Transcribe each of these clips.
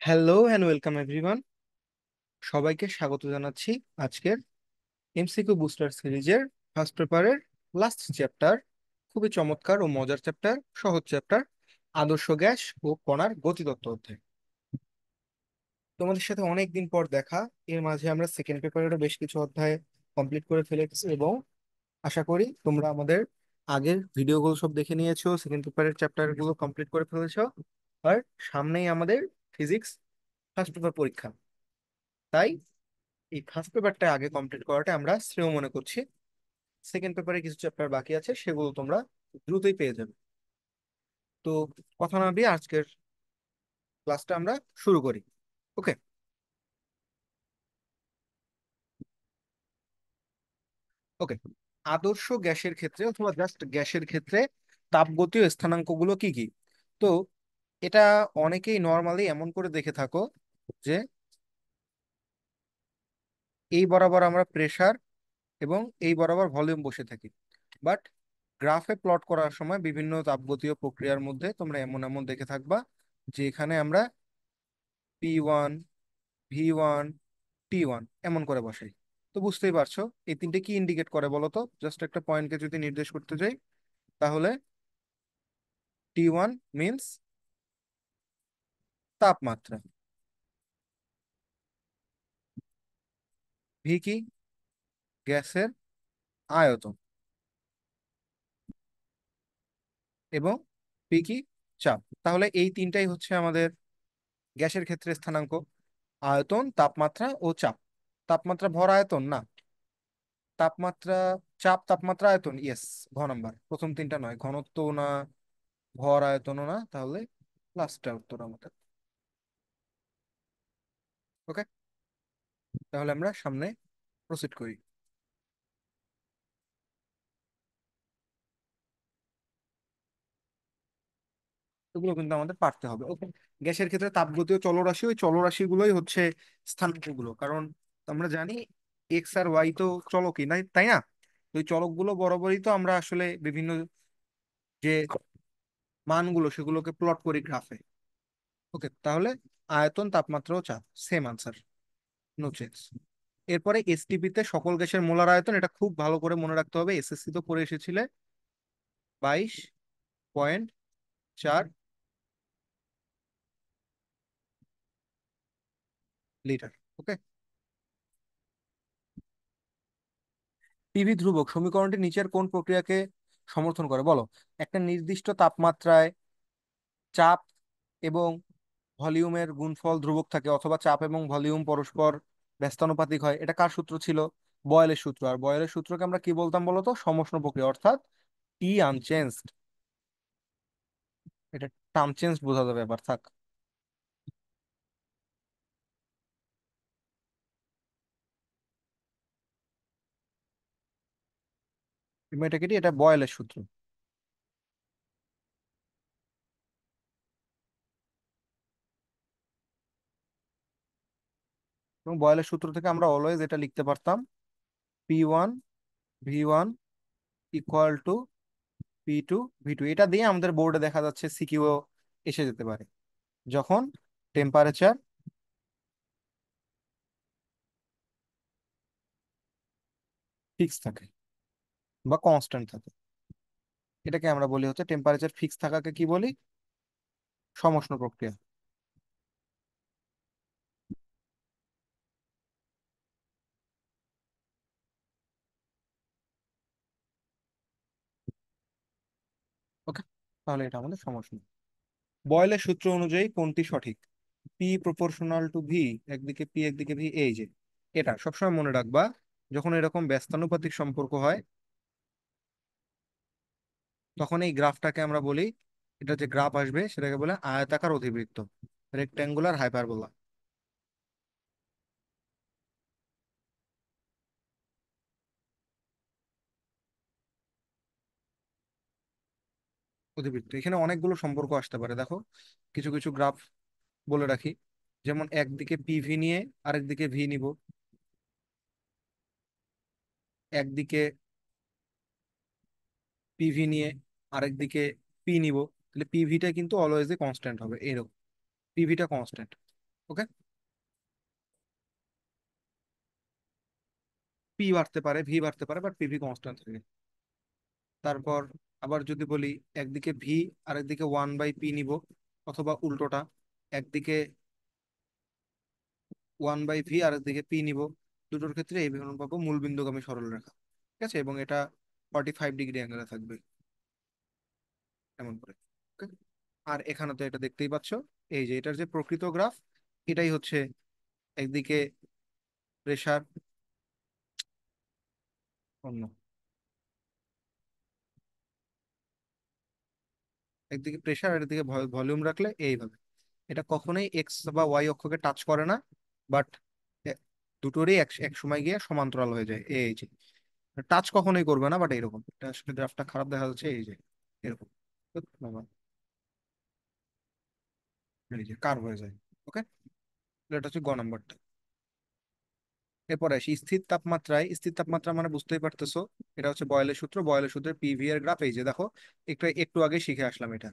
Hello and welcome everyone. সবাইকে স্বাগত জানাচ্ছি আজকের এমসিকিউ বুস্টার সিরিজের ফার্স্ট পেপারের লাস্ট চ্যাপ্টার, খুবই চমৎকার ও মজার চ্যাপ্টার, সহজ চ্যাপ্টার, আদর্শ গ্যাস ও কণার গতিতত্ত্ব অধ্যায়। তোমাদের সাথে অনেক দিন পর দেখা। এর মাঝে আমরা সেকেন্ড পেপারেরও বেশ কিছু অধ্যায় কমপ্লিট করে ফেলেছি এবং আশা করি তোমরা আমাদের আগের ভিডিওগুলো সব দেখে নিয়েছো, সেকেন্ড পেপারের চ্যাপ্টারগুলো কমপ্লিট করে ফেলেছো। আর সামনেই আমাদের ফিজিক্স ফার্স্ট পেপার পরীক্ষা, তাই এই ফার্স্ট পেপারটা আগে কমপ্লিট করাটা আমরা শ্রেয় মনে করছি। সেকেন্ড পেপারে কিছু চ্যাপ্টার বাকি আছে, সেগুলো তোমরা দ্রুতই পেয়ে যাবে। তো কথা না দিয়ে আজকের ক্লাসটা আমরা শুরু করি। ওকে। ওকে। আদর্শ গ্যাসের ক্ষেত্রে অথবা জাস্ট গ্যাসের ক্ষেত্রে তাপগতীয় স্থানাঙ্কগুলো কি কি? তো এটা অনেকেই নর্মালি এমন করে দেখে থাকো যে এই বরাবর আমরা প্রেসার এবং এই বরাবর ভলিউম বসে থাকি। বাট গ্রাফে প্লট করার সময় বিভিন্ন তাপগতীয় প্রক্রিয়ার মধ্যে তোমরা এমন এমন দেখে থাকবা যে এখানে আমরা P1, V1, T1 এমন করে বসাই। তো বুঝতেই পারছো এই তিনটে কি ইন্ডিকেট করে বলো তো, জাস্ট একটা পয়েন্টকে যদি নির্দেশ করতে চাই তাহলে T1 মিন্স তাপমাত্রা, ভি কি গ্যাসের আয়তন, এবং পি কি চাপ। তাহলে এই তিনটাই হচ্ছে আমাদের গ্যাসের ক্ষেত্রে স্থানাঙ্ক: আয়তন, তাপমাত্রা ও চাপ। তাপমাত্রা ভর আয়তন না, তাপমাত্রা চাপ, তাপমাত্রা আয়তন, ইয়েস। ঘ নাম্বার, প্রথম তিনটা নয়, ঘনত্ব না, ভর আয়তনও না, তাহলে লাস্টটা উত্তর আমাদের। ওকে, তাহলে আমরা সামনে প্রসিড করি। এগুলো কিন্তু আমাদের পারতে হবে। ওকে। গ্যাসের ক্ষেত্রে তাপগতীয় চলরাশি, ওই চলরাশিগুলোই হচ্ছে স্থানাঙ্কগুলো, কারণ আমরা জানি এক্স আর ওয়াই তো চলকই নাই, তাই না? তো ওই চলকগুলো বরাবরই তো আমরা আসলে বিভিন্ন যে মানগুলো সেগুলোকে প্লট করি গ্রাফে। ওকে, তাহলে আয়তন, তাপমাত্রা ও চাপ সেম আনসার, নো চেঞ্জ। এরপরে এসটিপি তে সকল গ্যাসের মোলার আয়তন, এটা খুব ভালো করে মনে রাখতে হবে, এসএসসি তো পড়ে এসেছিলে। 22.4 লিটার। ওকে। পিভি ধ্রুবক সমীকরণটি নিচের কোন প্রক্রিয়াকে সমর্থন করে বলো? একটা নির্দিষ্ট তাপমাত্রায় চাপ এবং ভলিউমের গুণফল ধ্রুবক থাকে, অথবা চাপ এবং ভলিউম পরস্পর ব্যস্তানুপাতিক হয়। এটা কার সূত্র ছিল? বয়েলের সূত্র। আর বয়েলের সূত্রকে আমরা কি বলতাম বলতো? সমষ্ণ প্রক্রিয়া, অর্থাৎ টি আনচেঞ্জড। এটা টার্ম চেঞ্জ বোঝা যাবে, ব্যাপার থাক। এটা কি? এটা বয়েলের সূত্র। এবং বয়েলের সূত্র থেকে আমরা অলওয়েজ এটা লিখতে পারতাম: P1 V1 equal to P2 V2। এটা দিয়ে আমাদের বোর্ডে দেখা যাচ্ছে সিকিউ এসে যেতে পারে যখন টেম্পারেচার ফিক্স থাকে বা কনস্ট্যান্ট থাকে। এটাকে আমরা বলি হচ্ছে, টেম্পারেচার ফিক্স থাকাকে কি বলি? সমষ্ণ প্রক্রিয়া। ওকে, তাহলে এটা আমাদের সমষ্ণ। বয়েলের সূত্র অনুযায়ী কোনটি সঠিক? পি প্রপোর্শনাল টু ভি, একদিকে পি একদিকে ভি, এই যে এটা সবসময় মনে রাখবা। যখন এরকম ব্যস্তানুপাতিক সম্পর্ক হয় তখন এই গ্রাফটাকে আমরা বলি, এটা যে গ্রাফ আসবে সেটাকে বলে আয়তাকার অধিবৃত্ত, রেক্ট্যাঙ্গুলার হাইপারবোলা। অধিবৃত্ত, এখানে অনেকগুলো সম্পর্ক আসতে পারে, দেখো কিছু কিছু গ্রাফ বলে রাখি। যেমন একদিকে পিভি নিয়ে আরেকদিকে ভি নিব, একদিকে পিভি নিয়ে আরেকদিকে পি নিব, তাহলে পিভিটা কিন্তু অলওয়েজই কনস্ট্যান্ট হবে, এরকম। পিভিটা কনস্ট্যান্ট। ওকে, পি বাড়তে পারে, ভি বাড়তে পারে, বাট পিভি কনস্ট্যান্ট থাকে। তারপর আবার যদি বলি একদিকে ভি আর একদিকে 1/p নিব, অথবা উল্টোটা, একদিকে 1/v আর একদিকে পি নিব, দুটোর ক্ষেত্রে এই বিবরণ পাবো মূলবিন্দুগামী সরলরেখা। ঠিক আছে, এবং এটা 45 ডিগ্রি অ্যাঙ্গেলে থাকবে এমন করে। Okay? আর এখানে তো এটা দেখতেই পাচ্ছ, এই যে এটার যে প্রকৃত গ্রাফ, এটাই হচ্ছে একদিকে প্রেসার, অন্য একদিকে প্রেসার আর একদিকে ভলিউম রাখলে এইভাবে, এটা কখনোই এক্স বা ওয়াই অক্ষকে টাচ করে না, বাট দুটোরই এক এক সময় গিয়ে সমান্তরাল হয়ে যায়, এই যে টাচ কখনোই করবে না, বাট এরকম, এটা আসলে গ্রাফটা খারাপ দেখা যাচ্ছে, এই যে এরকম, বাবা, এই যে কার্ভ হয়ে যায়। ওকে, এটা হচ্ছে গ নাম্বারটা। এরপরে আসি স্থির তাপমাত্রায়। স্থির তাপমাত্রা মানে বুঝতেই পারতেছো, এটা হচ্ছে বয়েলের সূত্র। বয়েলের সূত্রের পিভি এর গ্রাফ এই যে দেখো, একটু একটু আগে শিখে আসলাম এটা।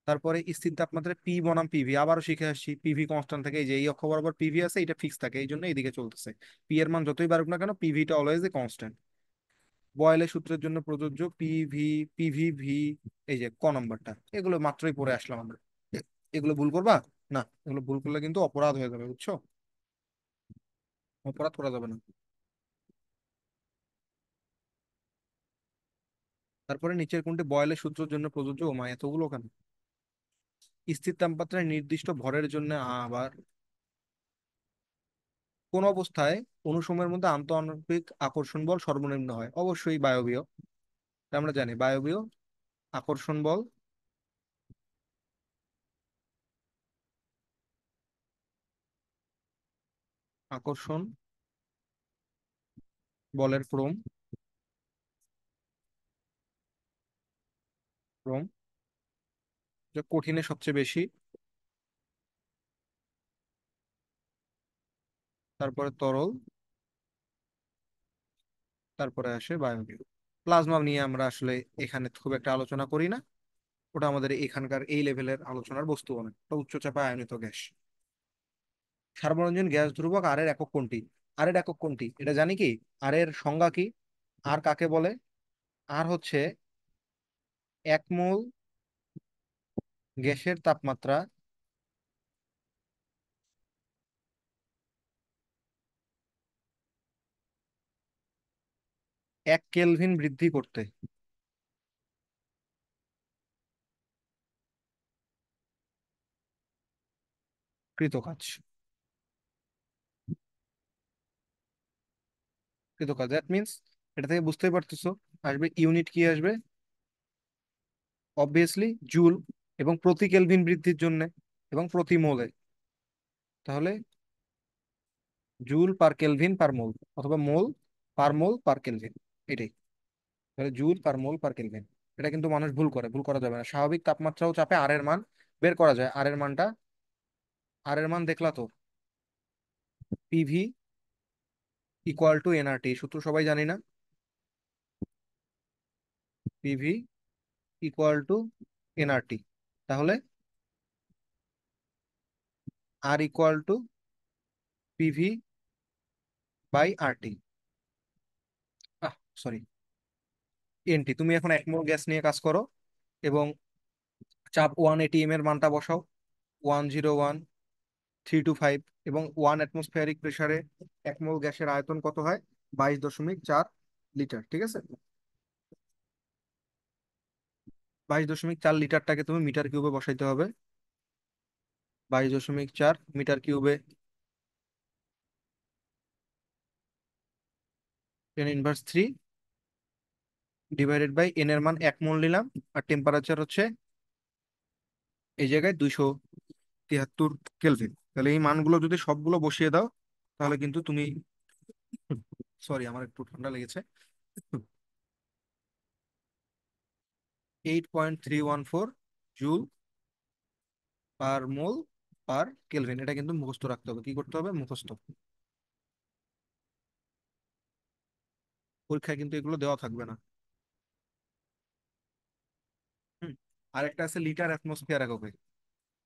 তারপরে স্থির তাপমাত্রায় পি বনাম পিভি আবারও শিখে আসছি, পিভি কনস্ট্যান্ট থাকে, এই যে এই অক্ষ বরাবর পিভি আছে, এটা ফিক্স থাকে, এই জন্য এইদিকে চলতেছে। পি এর মান যতই বাড়ুক না কেন, পিভিটা অলওয়েজ কনস্ট্যান্ট। বয়েলের সূত্রের জন্য প্রযোজ্য পিভি, পিভি, এই যে ক নাম্বারটা, এগুলো মাত্রই পড়ে আসলাম আমরা। এগুলো ভুল করবা না, এগুলো ভুল করলে কিন্তু অপরাধ হয়ে যাবে, বুঝছো? অপরাধ করা যাবে না। তারপরে নিচের কোনটি বয়েলের সূত্রের জন্য প্রযোজ্য? ও মা, এতগুলো কেন! স্থির তাপমাত্রায় নির্দিষ্ট ভরের জন্য আবার কোন অবস্থায় অনুসময়ের মধ্যে আন্তঃআণবিক আকর্ষণ বল সর্বনিম্ন হয়? অবশ্যই বায়বীয়, এটা আমরা জানি, বায়বীয় আকর্ষণ বল, আকর্ষণ বলের ক্রম, ক্রম, যে কঠিনে সবচেয়ে বেশি, তারপরে তরল, তারপরে আসে বায়বীয়। প্লাজমা নিয়ে আমরা আসলে এখানে খুব একটা আলোচনা করি না, ওটা আমাদের এখানকার এই লেভেলের আলোচনার বস্তু অনেক, ওটা উচ্চচাপে আয়নিত গ্যাস। সার্বজনীন গ্যাস ধ্রুবক আর এর একক কোনটি? আর এর একক কোনটি এটা জানি কি, আর এর সংজ্ঞা কি, আর কাকে বলে? আর হচ্ছে 1 মোল গ্যাসের তাপমাত্রা 1 কেলভিন বৃদ্ধি করতে কৃত কাজ, কৃত কাজ, দ্যাট মিনস, এটা থেকে বুঝতেই পারতেছো, আসবে ইউনিট কি আসবে, অবভিয়াসলি জুল, এবং প্রতি কেলভিন বৃদ্ধির জন্য, এবং প্রতি মোলে, তাহলে জুল পার কেলভিন পার মোল, অথবা মোল পার কেলভিন, এটাই। তাহলে জুল পার মোল পার কেলভিন। এটা কিন্তু মানুষ ভুল করে, ভুল করা যাবে না। স্বাভাবিক তাপমাত্রা ও চাপে আর এর মান বের করা যায়। আর এর মানটা, আর এর মান দেখলা তো, পিভি ইকুয়াল টু এনআরটি, সূত্র সবাই জানি না? পিভি ইকুয়াল টু এনআরটি, তাহলে R equal to PV by RT, sorry, NT. তুমি এখন 1 মোল গ্যাস নিয়ে কাজ করো, এবং চাপ 1 atm এর মানটা বসাও, 101,325, এবং 1 অ্যাটমসফিয়ারিক প্রেসারে 1 মোল গ্যাসের আয়তন কত হয়? 22.4 লিটার, ঠিক আছে? 22.4 লিটারটাকে তুমি মিটার কিউবে বসাইতে হবে, 22.4 মিটার কিউবে, 10⁻³ ডিভাইডেড বাই এন এর মান 1 মোল নিলাম, আর টেম্পারেচার হচ্ছে এই জায়গায় 273 কেলভিন। তাহলে এই মানগুলো যদি সবগুলো বসিয়ে দাও, তাহলে কিন্তু তুমি, সরি আমার একটু ঠান্ডা লেগেছে, 8.314 জুল পার মোল পার কেলভিন। এটা কিন্তু মুখস্থ রাখতে হবে। কি করতে হবে? মুখস্থ। পরীক্ষায় কিন্তু এগুলো দেওয়া থাকবে না। হুম। আরেকটা আছে লিটার অ্যাটমসফিয়ার এককে,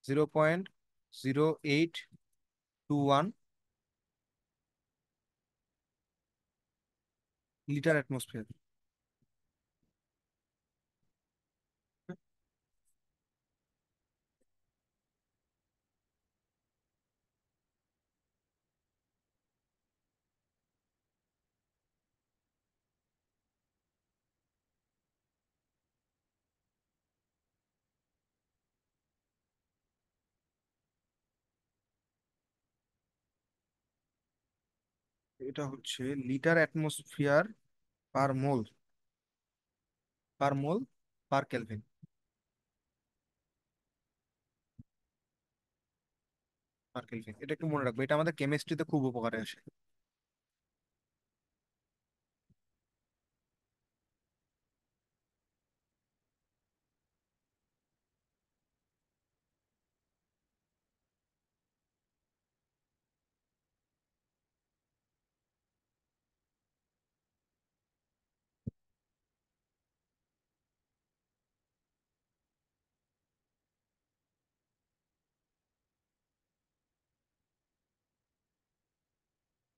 0. 0.821 লিটার অ্যাটমসফিয়ার। এটা হচ্ছে লিটার অ্যাটমসফিয়ার পার মোল, পার মোল পার কেলভিন। পার কেলভিন, এটা একটু মনে রাখবো, এটা আমাদের কেমিস্ট্রিতে খুব উপকারে আসে।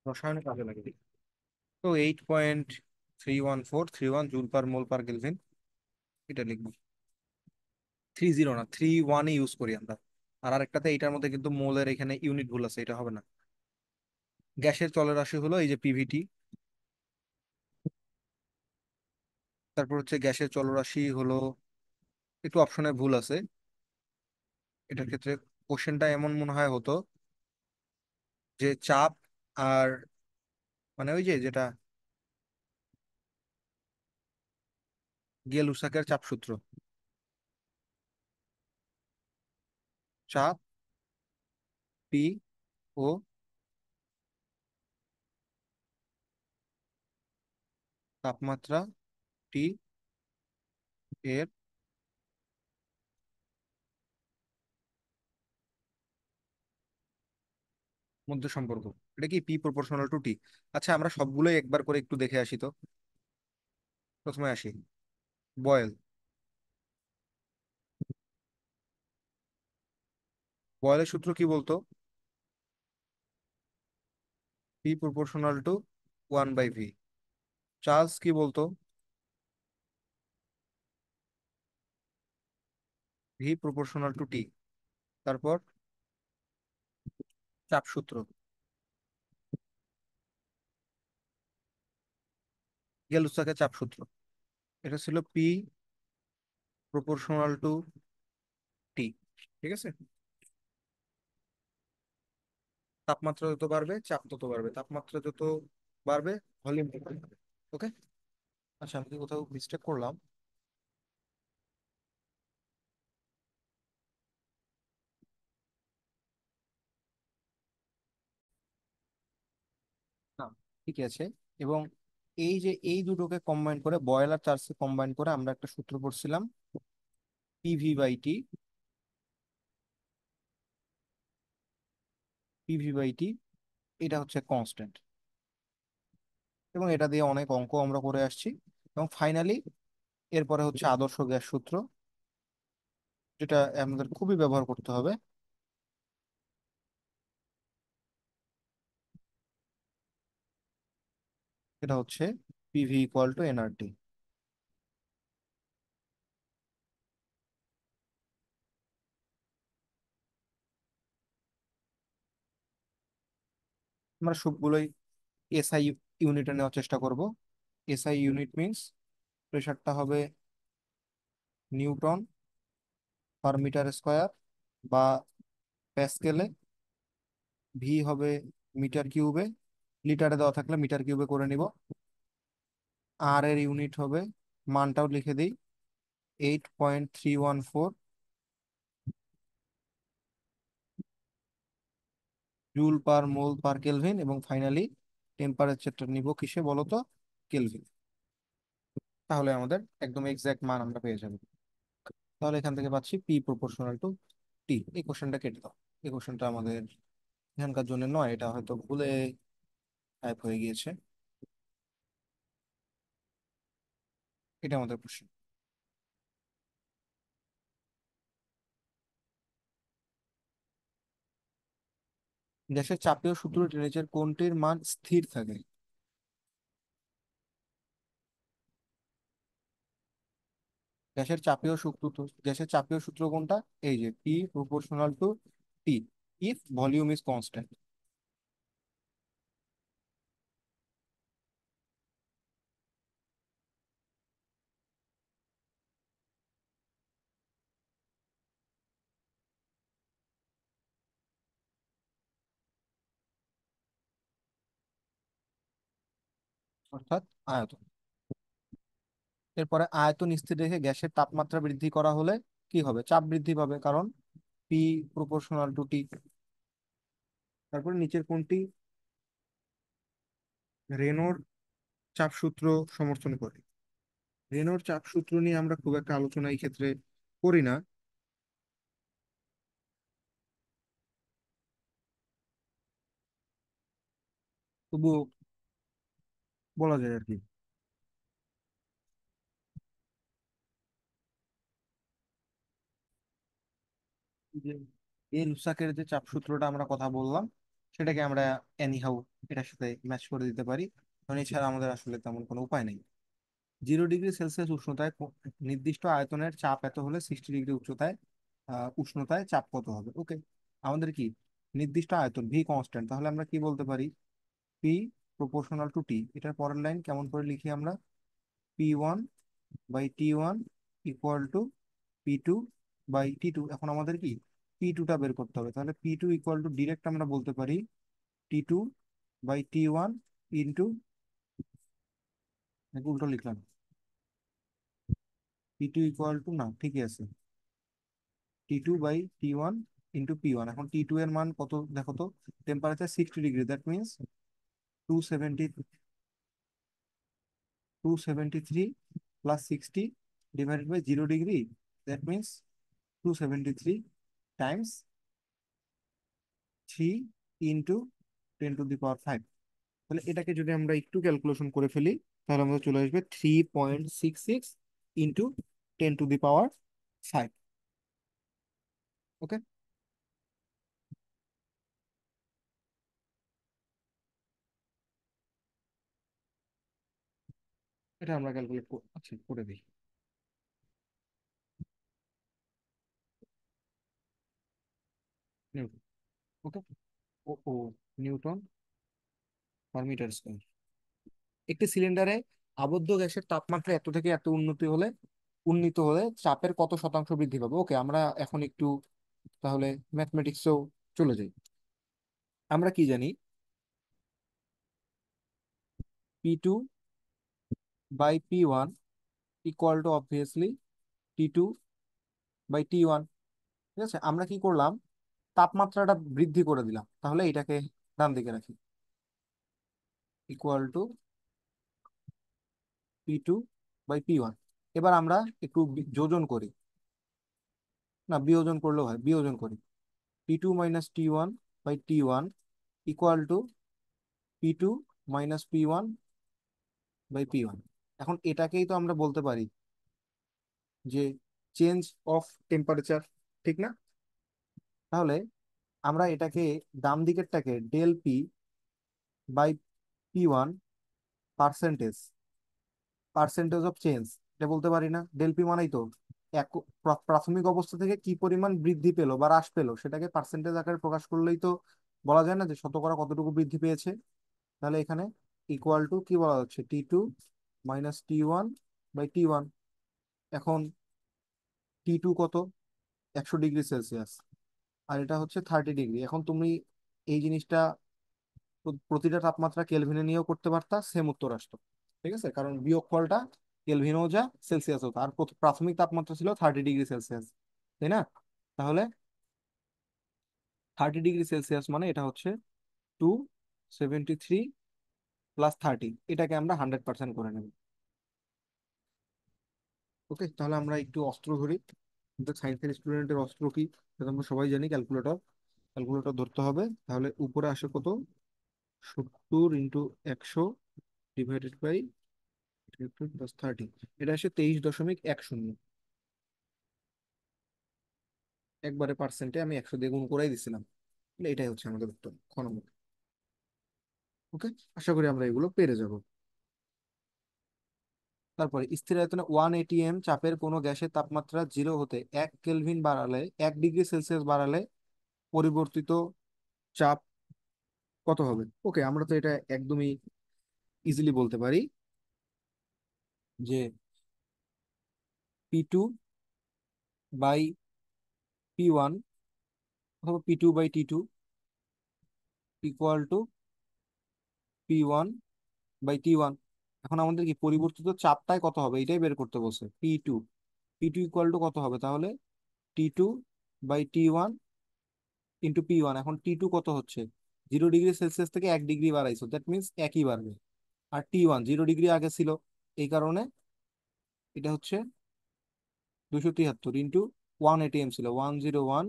রসায়নে কাজে লাগে। তো 8.31431 জুল পার মোল পার কেলভিন, এটা লিখবো। 30 না, 31 ইউজ করি আমরা। আর আরেকটাতে এইটার মধ্যে কিন্তু মোলের এখানে ইউনিট ভুল আছে, এটা হবে না। গ্যাসের চলরাশি হলো এই যে পিভিটি। তারপর হচ্ছে গ্যাসের চলরাশি হলো, একটু অপশনে ভুল আছে এটার ক্ষেত্রে। কোশ্চেনটা এমন মনে হয় হতো যে চাপ আর, মানে ওই যে যেটা গিয়ে-লুসাকের চাপ সূত্র, চাপ পি ও তাপমাত্রা টি এর মধ্যে সম্পর্ক। এটা কি পি প্রপোর্শনাল টু টি? আচ্ছা, আমরা সবগুলোই একবার করে একটু দেখে আসি তো। প্রথমে আসি বয়েল। বয়েলের সূত্র কি বলতো? P proportional to 1/v। Charles কি বলতো? ভি প্রপোর্শনাল টু টি। তারপর চাপ সূত্র, গেলুসাকের চাপ সূত্র, এটা ছিল পি প্রপোর্শনাল টু টি। ঠিক আছে। তাপমাত্রা যত বাড়বে চাপ তত বাড়বে, তাপমাত্রা যত বাড়বে ভলিউম তত বাড়বে। ওকে। আচ্ছা, আমি কি কোথাও মিস্টেক করলাম? না, ঠিকই আছে। এবং এই যে এই দুটোকে কম্বাইন করে, বয়েল আর চার্লসকে কম্বাইন করে আমরা একটা সূত্র পড়ছিলাম, PV by T. PV by T, এটা হচ্ছে কনস্ট্যান্ট। এবং এটা দিয়ে অনেক অঙ্ক আমরা করে আসছি। এবং ফাইনালি এরপরে হচ্ছে আদর্শ গ্যাস সূত্র, যেটা আমাদের খুবই ব্যবহার করতে হবে। এটা হচ্ছে পিভি ইকুয়াল টু এনআরটি। আমরা সবগুলোই এসআই ইউনিটে নেওয়ার চেষ্টা করব। এসআই ইউনিট মিন্স প্রেশারটা হবে নিউটন পার মিটার স্কোয়ার বা প্যাসকেলে। ভি হবে মিটার কিউবে, লিটারে দেওয়া থাকলে মিটার কিউবে করে নিব। আর এর ইউনিট হবে, মানটাও লিখে দিই, 8.314 জুল পার মোল পার কেলভিন। এবং ফাইনালি টেম্পারেচারটা নিব কিসে বলো তো? কেলভিন। তাহলে আমাদের একদম এক্সাক্ট মান আমরা পেয়ে যাবো। তাহলে এখান থেকে পাচ্ছি পি প্রপোর্শনাল টু টি। এই কোশ্চেনটা কেটে দাও। এই কোশ্চেনটা আমাদের এখানকার জন্য নয়, এটা হয়তো ভুলে টাইপ হয়ে গিয়েছে। এটা আমাদের কোশ্চেন। গ্যাসের চাপীয় সূত্র নিচের কোনটির মান স্থির থাকে? গ্যাসের চাপীয় সূত্র কোনটা? এই যে P proportional to T, if volume is constant. অর্থাৎ আয়তন। এরপরে আয়তন স্থির রেখে গ্যাসের তাপমাত্রা বৃদ্ধি করা হলে কি হবে? চাপ বৃদ্ধি পাবে, কারণ পি প্রপোর্শনাল টু টি। তারপরে নিচের কোনটি রেনোর চাপ সূত্র সমর্থন করে? রেনোর চাপ সূত্র নিয়ে আমরা খুব একটা আলোচনা এই ক্ষেত্রে করি না, তবুও বলা যায় আর কি। যে এই লুসাকের যে চাপ সূত্রটা আমরা কথা বললাম, সেটাকে আমরা এনিহাউ এটার সাথে ম্যাচ করে দিতে পারি, কারণ এছাড়া আমাদের আসলে তেমন কোনো উপায় নেই। 0 ডিগ্রি সেলসিয়াস উষ্ণতায় নির্দিষ্ট আয়তনের চাপ এত হলে 60 ডিগ্রি উচ্চতায় উষ্ণতায় চাপ কত হবে? ওকে, আমাদের কি নির্দিষ্ট আয়তন ভি কনস্ট্যান্ট, তাহলে আমরা কি বলতে পারি? পি প্রপোর্শনাল টু টি। এটার পরের লাইন কেমন করে লিখি আমরা? P1/T1 equal to P2/T2। এখন আমাদের কি P2টা বের করতে হবে, তাহলে P2 ইকুয়াল টু ডিরেক্ট আমরা বলতে পারি T2/T1 ইন্টু, উল্টো লিখলাম, P2 ইকুয়াল টু, না ঠিকই আছে, T2/T1 ইন্টু P1। এখন T2 এর মান কত দেখো তো? Temperature 60 degree, that means 270, 273 plus 60 divided by 0 degree, that means 273 times 3 × 10⁵। তাহলে এটাকে যদি আমরা একটু ক্যালকুলেশন করে ফেলি, তাহলে আমাদের চলে আসবে 3.66 × 10⁵। ওকে, এটা আমরা ক্যালকুলেট আচ্ছা করে দিই। নিউটন। ওকে, ও ও নিউটন পার মিটার স্কয়ার। একটি সিলিন্ডারে আবদ্ধ গ্যাসের তাপমাত্রা এত থেকে এত উন্নীত হলে চাপের কত শতাংশ বৃদ্ধি পাবে? ওকে, আমরা এখন একটু তাহলে ম্যাথমেটিক্সেও চলে যাই। আমরা কি জানি? P2/P1 equal to obviously T2/T1। ঠিক আছে, আমরা কি করলাম? তাপমাত্রাটা বৃদ্ধি করে দিলাম, তাহলে এটাকে ডান দিকে রাখি, ইকুয়াল টু P2/P1। এবার আমরা একটু যোজন করি, না বিয়োজন করলেও হয়, বিয়োজন করি। P2 - T1/T1 equal to P2 - P1/P1। এখন এটাকেই তো আমরা বলতে পারি যে চেঞ্জ অফ টেম্পারেচার, ঠিক না? তাহলে আমরা এটাকে ডান দিকেরটাকে del P/P1 percentage, percentage of change, এটা বলতে পারি না? ডেল পি মানেই তো এক প্রাথমিক অবস্থা থেকে কি পরিমাণ বৃদ্ধি পেলো বা হ্রাস পেলো, সেটাকে পার্সেন্টেজ আকারে প্রকাশ করলেই তো বলা যায় না যে শতকরা কতটুকু বৃদ্ধি পেয়েছে। তাহলে এখানে ইকুয়াল টু কি বলা হচ্ছে? T2 - T1/T1। এখন T2 কত? 100 ডিগ্রি সেলসিয়াস, আর এটা হচ্ছে 30 ডিগ্রি। এখন তুমি এই জিনিসটা প্রতিটা তাপমাত্রা কেলভিনে নিয়েও করতে পারতা, সেম উত্তর আসতো। ঠিক আছে, কারণ বিয়োগফলটা কেলভিনও যা সেলসিয়াসও তা, আর প্রাথমিক তাপমাত্রা ছিল 30 ডিগ্রি সেলসিয়াস, তাই না? তাহলে 30 ডিগ্রি সেলসিয়াস মানে এটা হচ্ছে 273 + 30, এটাকে আমরা 100% করে নেব। ওকে, তাহলে আমরা একটু অস্ত্র ধরি। সায়েন্সের স্টুডেন্টের অস্ত্র কি সেটা আমরা সবাই জানি, ক্যালকুলেটর। ক্যালকুলেটর ধরতে হবে, তাহলে উপরে আসে কত? 70 × 100 ডিভাইডেড বাই +30, এটা আসে 23.10। একবারে পার্সেন্টে আমি 100 দিয়ে গুণ করাই দিছিলাম। এটাই হচ্ছে আমাদের উত্তর, খ নম্বর। ওকে, আশা করি আমরা এগুলো পেরে যাব। তারপরে স্থির আয়তনে 1 atm চাপের কোনো গ্যাসের তাপমাত্রা 0 হতে 1 কেলভিন বাড়ালে, 1 ডিগ্রি সেলসিয়াস বাড়ালে পরিবর্তিত চাপ কত হবে? ওকে, আমরা তো এটা একদমই ইজিলি বলতে পারি যে P2/P1 অথবা P2/T2 ইকুয়াল টু P1/T1। এখন আমাদের কি পরিবর্তিত চাপটাই কত হবে এটাই বের করতে বলছে। P2 ইকুয়াল টু কত হবে তাহলে? T2/T1 into P1। এখন T2 কত হচ্ছে? 0 ডিগ্রি সেলসিয়াস থেকে 1 ডিগ্রি বাড়াইছো, দ্যাট মিনস একই বাড়বে। আর T1 0 ডিগ্রি আগে ছিল, এই কারণে এটা হচ্ছে 273 ইন্টু 1 atm ছিল 101।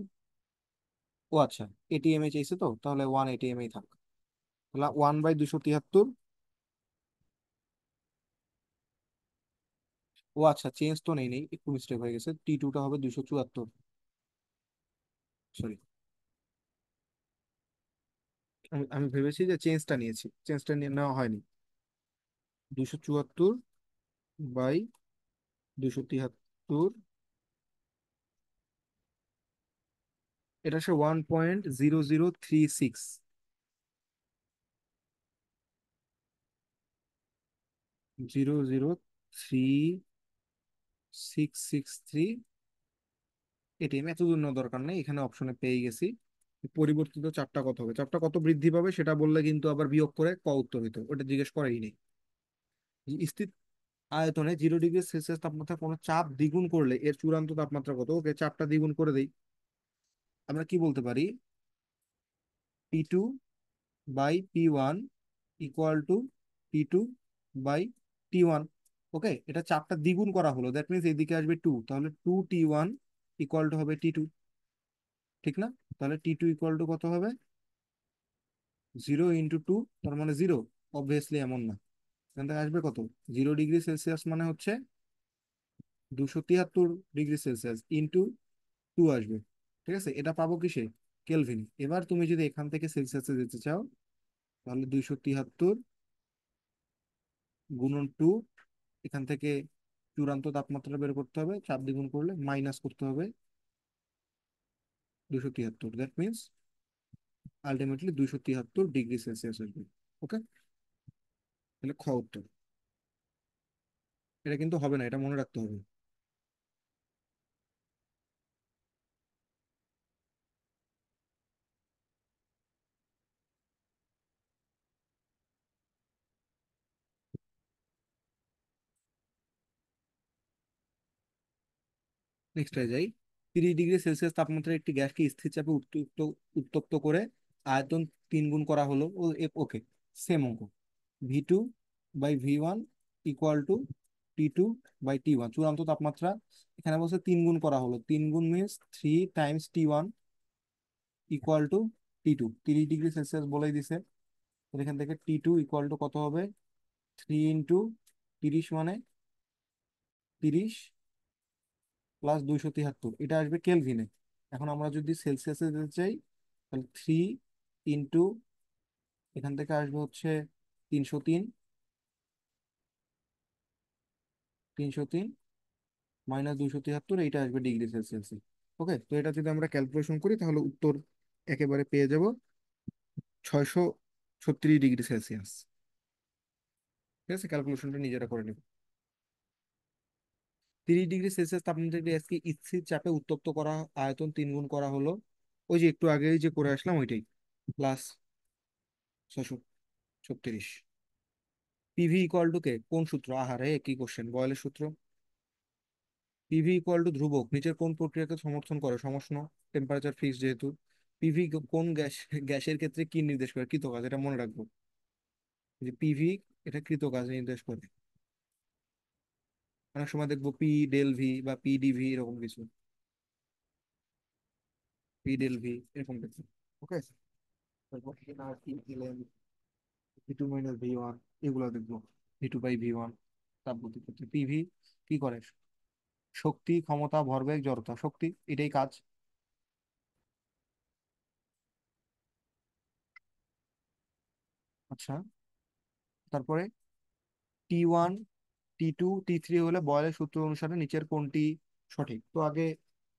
ও আচ্ছা, এটিএম এ চাইছে তো, তাহলে 1 atm এই থাক। তাহলে 1/273। ও আচ্ছা, চেঞ্জ তো নেই, একটু মিস্টেক হয়ে গেছে, T2টা হবে 274। সরি, আমি আমি ভেবেছি যে চেঞ্জটা নিয়েছি, চেঞ্জটা নিয়ে নেওয়া হয়নি। 274/273, এটা হচ্ছে 1.0036। 0.03663। এটিএম এত দূর নেওয়ার দরকার নেই, এখানে অপশনে পেয়ে গেছি। পরিবর্তিত চাপটা কত হবে, চাপটা কত বৃদ্ধি পাবে সেটা বললে কিন্তু আবার বিয়োগ করে ক উত্তর হইতো, ওটা জিজ্ঞেস করেই নেই। স্থির আয়তনে 0 ডিগ্রি সেলসিয়াস তাপমাত্রা কোনো চাপ দ্বিগুণ করলে এর চূড়ান্ত তাপমাত্রা কত? ওকে, চাপটা দ্বিগুণ করে দেই। আমরা কি বলতে পারি? P2/P1 equal to P2/T1। ওকে, এটা চাপটা দ্বিগুণ করা হলো, দ্যাট মিনস এদিকে আসবে 2, তাহলে 2T1 ইকুয়াল টু হবে T2, ঠিক না? তাহলে T2 ইকুয়াল টু কত হবে? 0 ইন্টু 2, তার মানে 0। অবভিয়াসলি এমন না, এখান থেকে আসবে কত? 0 ডিগ্রি সেলসিয়াস মানে হচ্ছে 273 ডিগ্রি সেলসিয়াস ইন্টু 2 আসবে। ঠিক আছে, এটা পাবো কিসে? কেলভিন। এবার তুমি যদি এখান থেকে সেলসিয়াসে যেতে চাও, তাহলে 273 গুণন 2, এখান থেকে চূড়ান্ত তাপমাত্রা বের করতে হবে, চাপ দ্বিগুণ করলে মাইনাস করতে হবে 273, that means ultimately 273 degree Celsius আসবে। ওকে, তাহলে খ উত্তর। এটা কিন্তু হবে না, এটা মনে রাখতে হবে। নেক্সট যাই। 30 ডিগ্রি সেলসিয়াস তাপমাত্রায় একটি গ্যাসকে স্থির চাপে উত্তপ্ত উত্তপ্ত করে আয়তন 3 গুণ করা হলো। ও ওকে, সেম অঙ্ক। V2/V1 ইকুয়াল টু T2/T1, চূড়ান্ত তাপমাত্রা এখানে বলছে 3 গুণ করা হলো, 3 গুণ means 3 Times T1 equal two T2। 30 degree Celsius বলেই দিছে, তো এখান থেকে T2 ইকুয়াল টু কত হবে? 3 ইন্টু 30 মানে 30 প্লাস 273, এটা আসবে কেলভিনে। এখন আমরা যদি সেলসিয়াসে যেতে চাই, তাহলে 3 ইন্টু, এখান থেকে আসবে হচ্ছে 303, 303 মাইনাস 273, এইটা আসবে ডিগ্রি সেলসিয়াসে। ওকে, তো এটা যদি আমরা ক্যালকুলেশন করি তাহলে উত্তর একেবারে পেয়ে যাব 636 ডিগ্রি সেলসিয়াস। ঠিক আছে, ক্যালকুলেশনটা নিজেরা করে নেব। 30 ডিগ্রি সেলসিয়াস তাপমাত্রা গ্যাসকে স্থির চাপে উত্তপ্ত করা, আয়তন 3 গুণ করা হলো, ওই যে একটু আগেই যে করে আসলাম ওইটাই, প্লাস 636। পিভি ইকুয়াল টু কে কোন সূত্র? আহারে, কি কোশ্চেন, বয়েলের সূত্র। পিভি ইকুয়াল টু ধ্রুবক নিচের কোন প্রক্রিয়াকে সমর্থন করে? সমষ্ণ, টেম্পারেচার ফিক্স যেহেতু। পিভি কোন গ্যাসের ক্ষেত্রে কি নির্দেশ করে? কৃতকাজ, এটা মনে রাখবো যে পিভি এটা কৃতকাজ নির্দেশ করে। অনেক সময় দেখবো পি ডেল ভি বা পিডিভি এরকম কিছু, পি ডেল ভি এরকম কিছু। ওকে, তারপর এনআরটি এলএম, V2 - V1, এগুলো দেখবো। V2/V1 তাপগতির ক্ষেত্রে পিভি কি করে? শক্তি, ক্ষমতা, ভরবেগ, জড়তা। শক্তি, এটাই কাজ। আচ্ছা, তারপরে T1, T2, T3 হলে বয়েলের সূত্র অনুসারে নিচের কোনটি সঠিক? তো আগে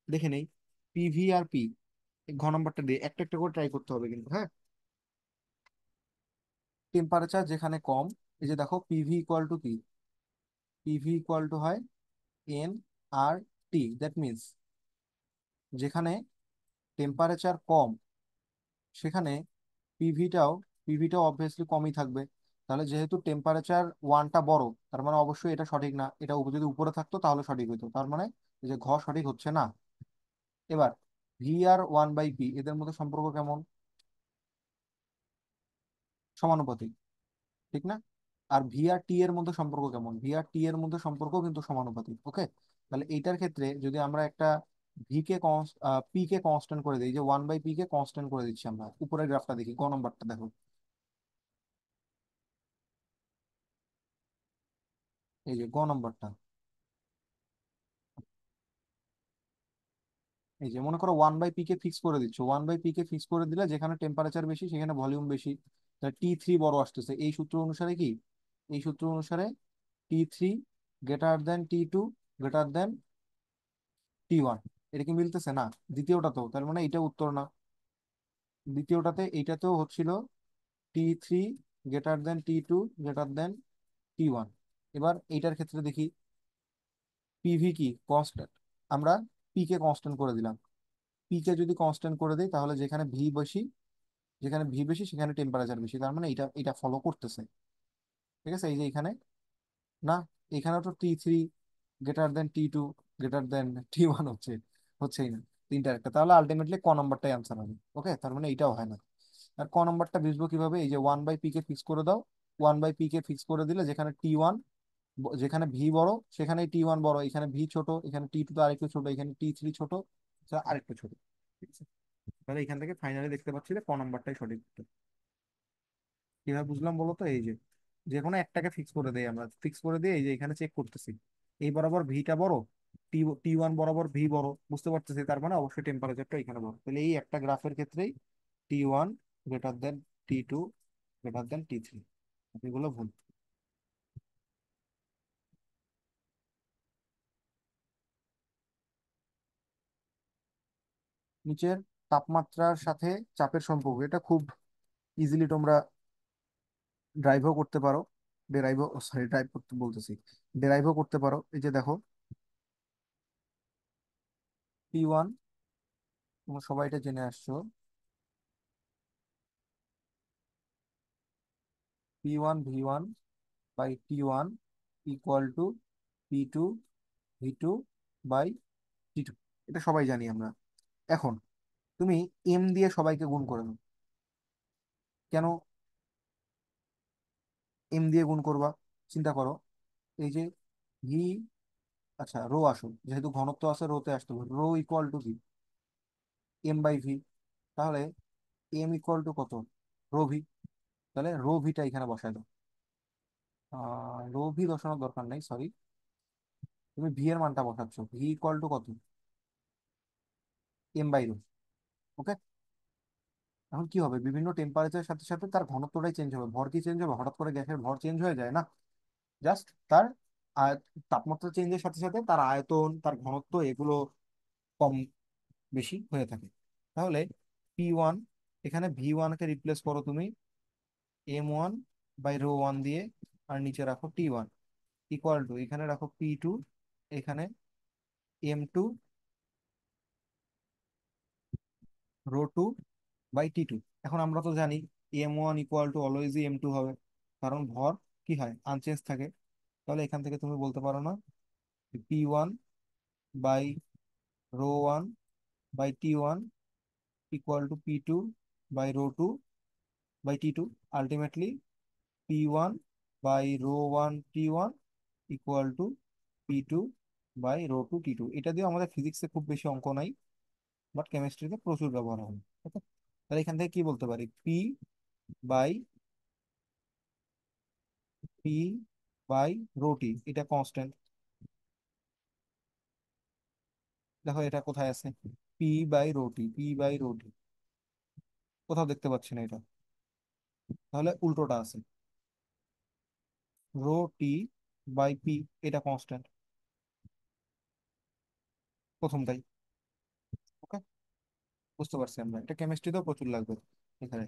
দেখে নেই, পিভি আর পি, ঘ নাম্বারটা দিয়ে একটা একটা করে ট্রাই করতে হবে কিন্তু, হ্যাঁ। টেম্পারেচার যেখানে কম, এই যে দেখো পিভি ইকুয়াল টু কি, পিভি ইকুয়াল টু হয় N R T, that means যেখানে টেম্পারেচার কম সেখানে পিভিটাও পিভিটাও অবভিয়াসলি কমই থাকবে। তাহলে যেহেতু টেম্পারেচার ওয়ানটা বড়, তার মানে অবশ্যই এটা সঠিক না, এটা যদি উপরে থাকতো তাহলে সঠিক হতো, তার মানে এই যে ঘ সঠিক হচ্ছে না। এবার ভি আর ওয়ান বাই পি এদের মধ্যে সম্পর্ক কেমন? সমানুপাতিক, ঠিক না? আর ভি আর টি এর মধ্যে সম্পর্ক কেমন? ভি আর টি এর মধ্যে সম্পর্ক কিন্তু সমানুপাতিক, ওকে। তাহলে এইটার ক্ষেত্রে যদি আমরা একটা ভি কে পি কে কনস্ট্যান্ট করে দিই, যে ওয়ান বাই পি কে কনস্ট্যান্ট করে দিচ্ছি, আমরা উপরের গ্রাফটা দেখি, গ নম্বরটা দেখো, এই যে গ নম্বরটা, এই যে মনে করো ওয়ান বাই পি কে ফিক্স করে দিচ্ছ, ওয়ান বাই পি কে ফিক্স করে দিলে যেখানে টেম্পারেচার বেশি সেখানে ভলিউম বেশি, T3 বড় আসতেছে, এই সূত্র অনুসারে কি, এই সূত্র অনুসারে T3 greater than T2 greater than T1। এটা কি মিলতেছে না? দ্বিতীয়টা তো, তার মানে এটা উত্তর না। দ্বিতীয়টাতে এইটাতেও হচ্ছিল T3 greater than T2 greater than T1। এবার এইটার ক্ষেত্রে দেখি, পিভি কি কনস্ট্যান্ট, আমরা পি কে কনস্ট্যান্ট করে দিলাম। পি কে যদি কনস্ট্যান্ট করে দিই তাহলে যেখানে ভি বেশি, যেখানে ভি বেশি সেখানে টেম্পারেচার বেশি, তার মানে এটা এটা ফলো করতেছে, ঠিক আছে। এই যে এখানে, না, এখানে তো T3 greater than T2 greater than T1 হচ্ছে, হচ্ছেই না, তিনটা একটা, তাহলে আলটিমেটলি ক নম্বরটাই আনসার হবে, ওকে। তার মানে এটাও হয় না। আর ক নম্বরটা বুঝবো কিভাবে? এই যে ওয়ান বাই পি কে ফিক্স করে দাও, ওয়ান বাই পি কে ফিক্স করে দিলে যেখানে T1, যেখানে ভি বড় সেখানে T1 বড়, এখানে ভি ছোট, এখানে T2 তো আরেকটু ছোট, এখানে T3 ছোট, আরেকটু ছোট, ঠিক আছে। তাহলে এখান থেকে ফাইনালি দেখতে পাচ্ছি যে ক নম্বরটাই সঠিক উত্তর। কিভাবে বুঝলাম বলো তো? এই যে যে কোনো একটাকে ফিক্স করে দেই, আমরা ফিক্স করে দিয়ে এই যে এখানে চেক করতেছি, এই বরাবর ভিটা বড়, T1 বরাবর ভি বড়, বুঝতে পারতেছি, তার মানে অবশ্যই টেম্পারেচারটা এখানে বড়, তাহলে এই একটা গ্রাফের ক্ষেত্রেই T1 greater than T2 greater than T3, এগুলো ভুল। নিচের তাপমাত্রার সাথে চাপের সম্পর্ক, এটা খুব ইজিলি তোমরা ড্রাইভও করতে পারো, ডেরাইভও, সরি ড্রাইভ করতে বলতেছি, ডেরাইভও করতে পারো। এই যে দেখো P1, তোমরা সবাই এটা জেনে আসছো, P1 V1 by T1 equal to P2 V2 by T2, এটা সবাই জানি আমরা। এখন তুমি এম দিয়ে সবাইকে গুণ করে দাও। কেন এম দিয়ে গুণ করবা? চিন্তা করো, এই যে ভি, আচ্ছা রো আসো, যেহেতু ঘনত্ব আছে রোতে আসতে হবে, রো ইকুয়াল টু কি, এম বাই ভি। তাহলে এম ইকুয়াল টু কত, রো ভি, তাহলে রো ভিটা এখানে বসায় দাও। রো ভি বসানোর দরকার নাই, সরি, তুমি ভি এর মানটা বসাচ্ছ, ভি ইকুয়াল টু কত, এম বাই রো, ওকে। এখন কি হবে, বিভিন্ন টেম্পারেচারের সাথে সাথে তার ঘনত্বটাই চেঞ্জ হবে, ভর কি চেঞ্জ হবে? হঠাৎ করে গ্যাসের ভর চেঞ্জ হয়ে যায় না, জাস্ট তার তাপমাত্রা চেঞ্জের সাথে সাথে তার আয়তন, তার ঘনত্ব, এগুলো কম বেশি হয়ে থাকে। তাহলে P1, এখানে V1 কে রিপ্লেস করো তুমি M1 বাই রো ওয়ান দিয়ে, আর নিচে রাখো T1 ইকুয়াল টু, এখানে রাখো P2, এখানে M2 rho two by T2। এখন আমরা তো জানি M1 ইকুয়াল টু অলওয়েজই M2 হবে, কারণ ভর কি হয়, আনচেঞ্জ থাকে। তাহলে এখান থেকে তুমি বলতে পারো না P1 by rho one by T1 equal to P2 by rho two by T2, ultimately P1 by rho one T1 equal to P2 by rho two T2। এটা দিয়ে আমাদের ফিজিক্সে খুব বেশি অঙ্ক নাই, বাট কেমিস্ট্রিতে প্রচুর ব্যবহার হয়, ওকে। তাহলে এখান থেকে কি বলতে পারি, by P by rho T, এটা কনস্ট্যান্ট। দেখো এটা কোথায় আছে, P by rho T, P by rho T, কোথাও দেখতে পাচ্ছি না এটা। তাহলে উল্টোটা আছে, রো টি বাই পি, এটা কনস্ট্যান্ট, প্রথমটাই। ওকে, বুঝতে পারছি আমরা, এটা কেমিস্ট্রিতেও প্রচুর লাগবে এখানে।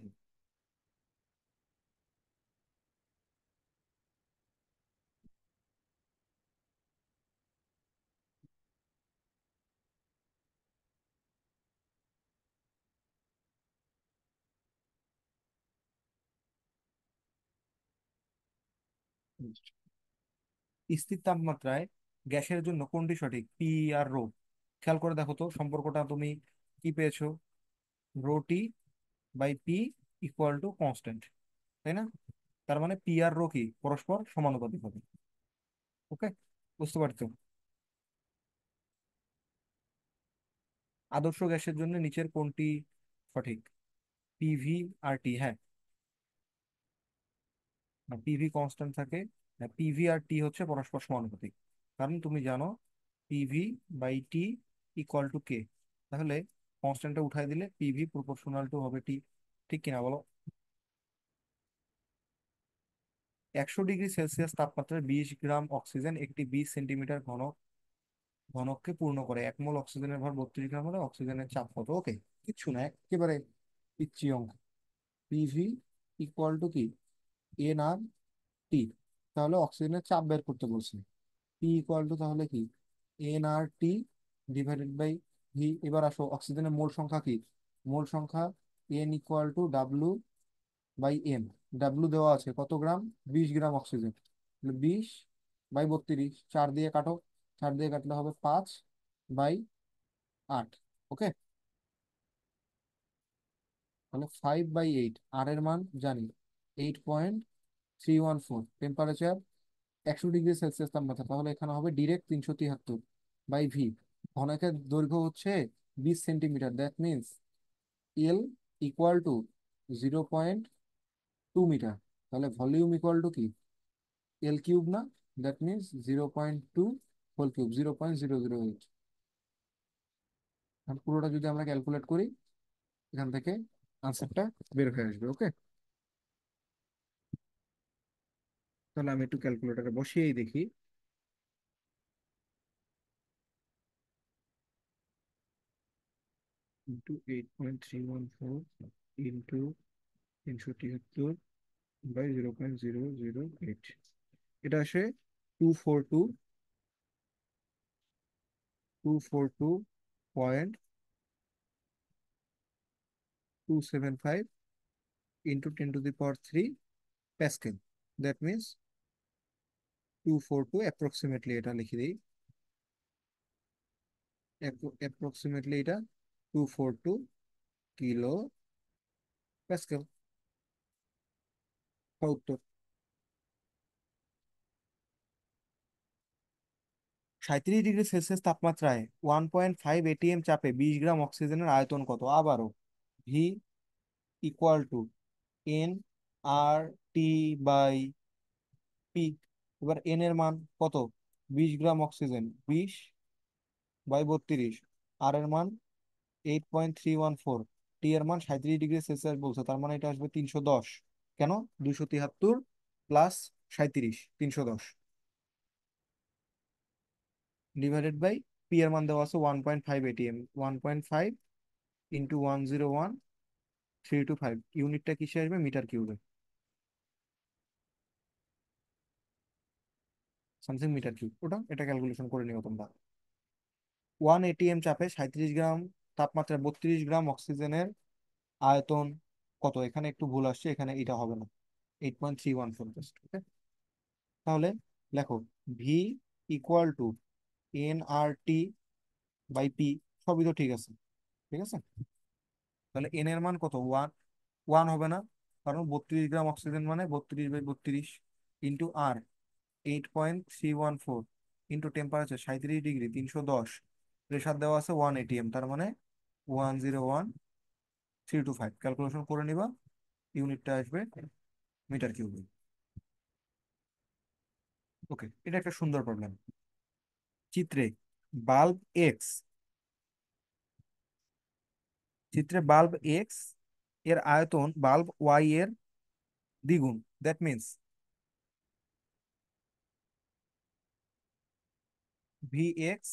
স্থির তাপমাত্রায় গ্যাসের জন্য কোনটি সঠিক, পি আর রো? খেয়াল করে দেখো তো সম্পর্কটা তুমি কি পেয়েছো, rho T by P equal to constant, তাই না? তার মানে পি আর রো কি পরস্পর সমানুপাতিক হবে। ওকে, বুঝতে পারছো? আদর্শ গ্যাসের জন্য নিচের কোনটি সঠিক, পিভি আর টি? হ্যাঁ, পিভি কনস্ট্যান্ট থাকে, পিভি আর টি হচ্ছে পরস্পর সমানুপাতিক। কারণ তুমি জানো PV by T equal to K, তাহলে কনস্ট্যান্টটা উঠাই দিলে পিভি প্রপোর্শনাল টু হবে টি। ঠিক কিনা বলো? 100 ডিগ্রি সেলসিয়াস তাপমাত্রায় 20 গ্রাম অক্সিজেন একটি 20 সেন্টিমিটার ঘনককে পূর্ণ করে। 1 মোল অক্সিজেনের ভর 32 গ্রাম হলে অক্সিজেনের চাপ কত? ওকে, কিচ্ছু না, একেবারে পিচ্ছি অঙ্ক। পিভি ইকুয়াল টু কি, এন আর টি। তাহলে অক্সিজেনের চাপ বের করতে বলছে, পি ইকুয়াল টু তাহলে কি, N R T divided by V. এবার আসো, অক্সিজেনের মোল সংখ্যা কি, মোল সংখ্যা N equal to W by M. W দেওয়া আছে কত গ্রাম, 20 গ্রাম অক্সিজেন, 20 বাই 32, 4 দিয়ে কাটো, 4 দিয়ে কাটলে হবে 5/8। ওকে, তাহলে 5/8, আর এর মান জানি 8.314। টেম্পারেচার 100 ডিগ্রি সেলসিয়াস তাপমাত্রা, তাহলে এখানে হবে ডিরেক্ট 373 বাই ভি। ঘনকের দৈর্ঘ্য হচ্ছে 20 centimetre, that means L equal to 0.2 metre. তাহলে ভলিউম ইকুয়াল টু কি, এল কিউব না, দ্যাট মিনস 0.2 হোল কিউব, 0.008। পুরোটা যদি আমরা ক্যালকুলেট করি, এখান থেকে আনসারটা বের হয়ে আসবে। ওকে, তাহলে আমি একটু ক্যালকুলেটারে বসিয়েই দেখি। ইন্টু 8.314 ইন্টু 373 বাই 0.008, এটা আসে 242.275 into 10⁻³ Pascal. That means 242 approximately, এটা লিখে দিই, অ্যাপ্রক্সিমেটলি এটা 242 কিলো প্যাসকেল। উত্তর। 37 ডিগ্রি সেলসিয়াস তাপমাত্রায় 1.5 ATM চাপে 20 গ্রাম অক্সিজেনের আয়তন কত? আবারও V equal to N R T by P. এবার এন এর মান কত, 20 গ্রাম অক্সিজেন, 20/32, আর এর মান 8.314, টি এর মান 37 ডিগ্রি সেলসিয়াস বলছে, তার মানে এটা আসবে 310। কেন, 273 প্লাস 37, 310 ডিভাইডেড বাই পি এর মান দেওয়া আছে 1.5 ATM, 1.5 ইন্টু 101,325, ইউনিটটা কিসে আসবে, মিটার কিউবে, সামথিং মিটার কিউব। ওটা এটা ক্যালকুলেশন করে নিও তোমরা। 1 ATM চাপে 37 গ্রাম তাপমাত্রায় 32 গ্রাম অক্সিজেনের আয়তন কত? এখানে একটু ভুল আসছে, এখানে এটা হবে না, 8.314 জাস্ট। ওকে, তাহলে লেখো V equal to N R T by P, সবই তো ঠিক আছে। ঠিক আছে, তাহলে এন এর মান কত, ওয়ান। ওয়ান হবে না, কারণ 32 গ্রাম অক্সিজেন মানে 32/32 ইন্টু আর 8.314 ইন্টু টেম্পারেচার 37 ডিগ্রি, 310, প্রেশার দেওয়া আছে 1 ATM, তার মানে 101,325। ক্যালকুলেশন করে নিবা, ইউনিটটা আসবে মিটার কিউবে। ওকে, এটা একটা সুন্দর প্রবলেম। চিত্রে বাল্ব এক্স, চিত্রে বাল্ব এক্স এর আয়তন বাল্ব ওয়াই এর দ্বিগুণ। That means V X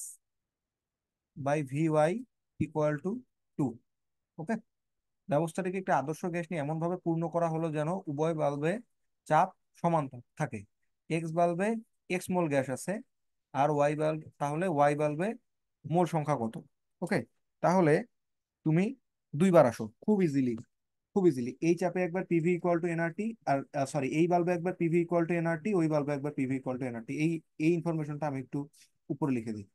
by V Y equal to two. Okay, ব্যবস্থাটিকে একটি আদর্শ গ্যাস নিয়ে এমন ভাবে পূর্ণ করা হলো যেন উভয় বাল্বে চাপ সমান থাকে। এক্স বাল্বে এক্স মোল গ্যাস আছে, আর ওয়াই বাল্ব, তাহলে ওয়াই বাল্বে মোল সংখ্যা কত? ওকে, তাহলে তুমি দুইবার আসো খুব ইজিলি, খুব ইজিলি এই চাপে একবার পিভি ইকুয়াল টু এনআরটি, আর সরি এই বাল্বে একবার পিভি ইকুয়াল টু এনআরটি, ওই বাল্বে একবার পিভি ইকুয়াল টু এনআরটি। এই ইনফরমেশনটা আমি একটু উপরে লিখে দিই।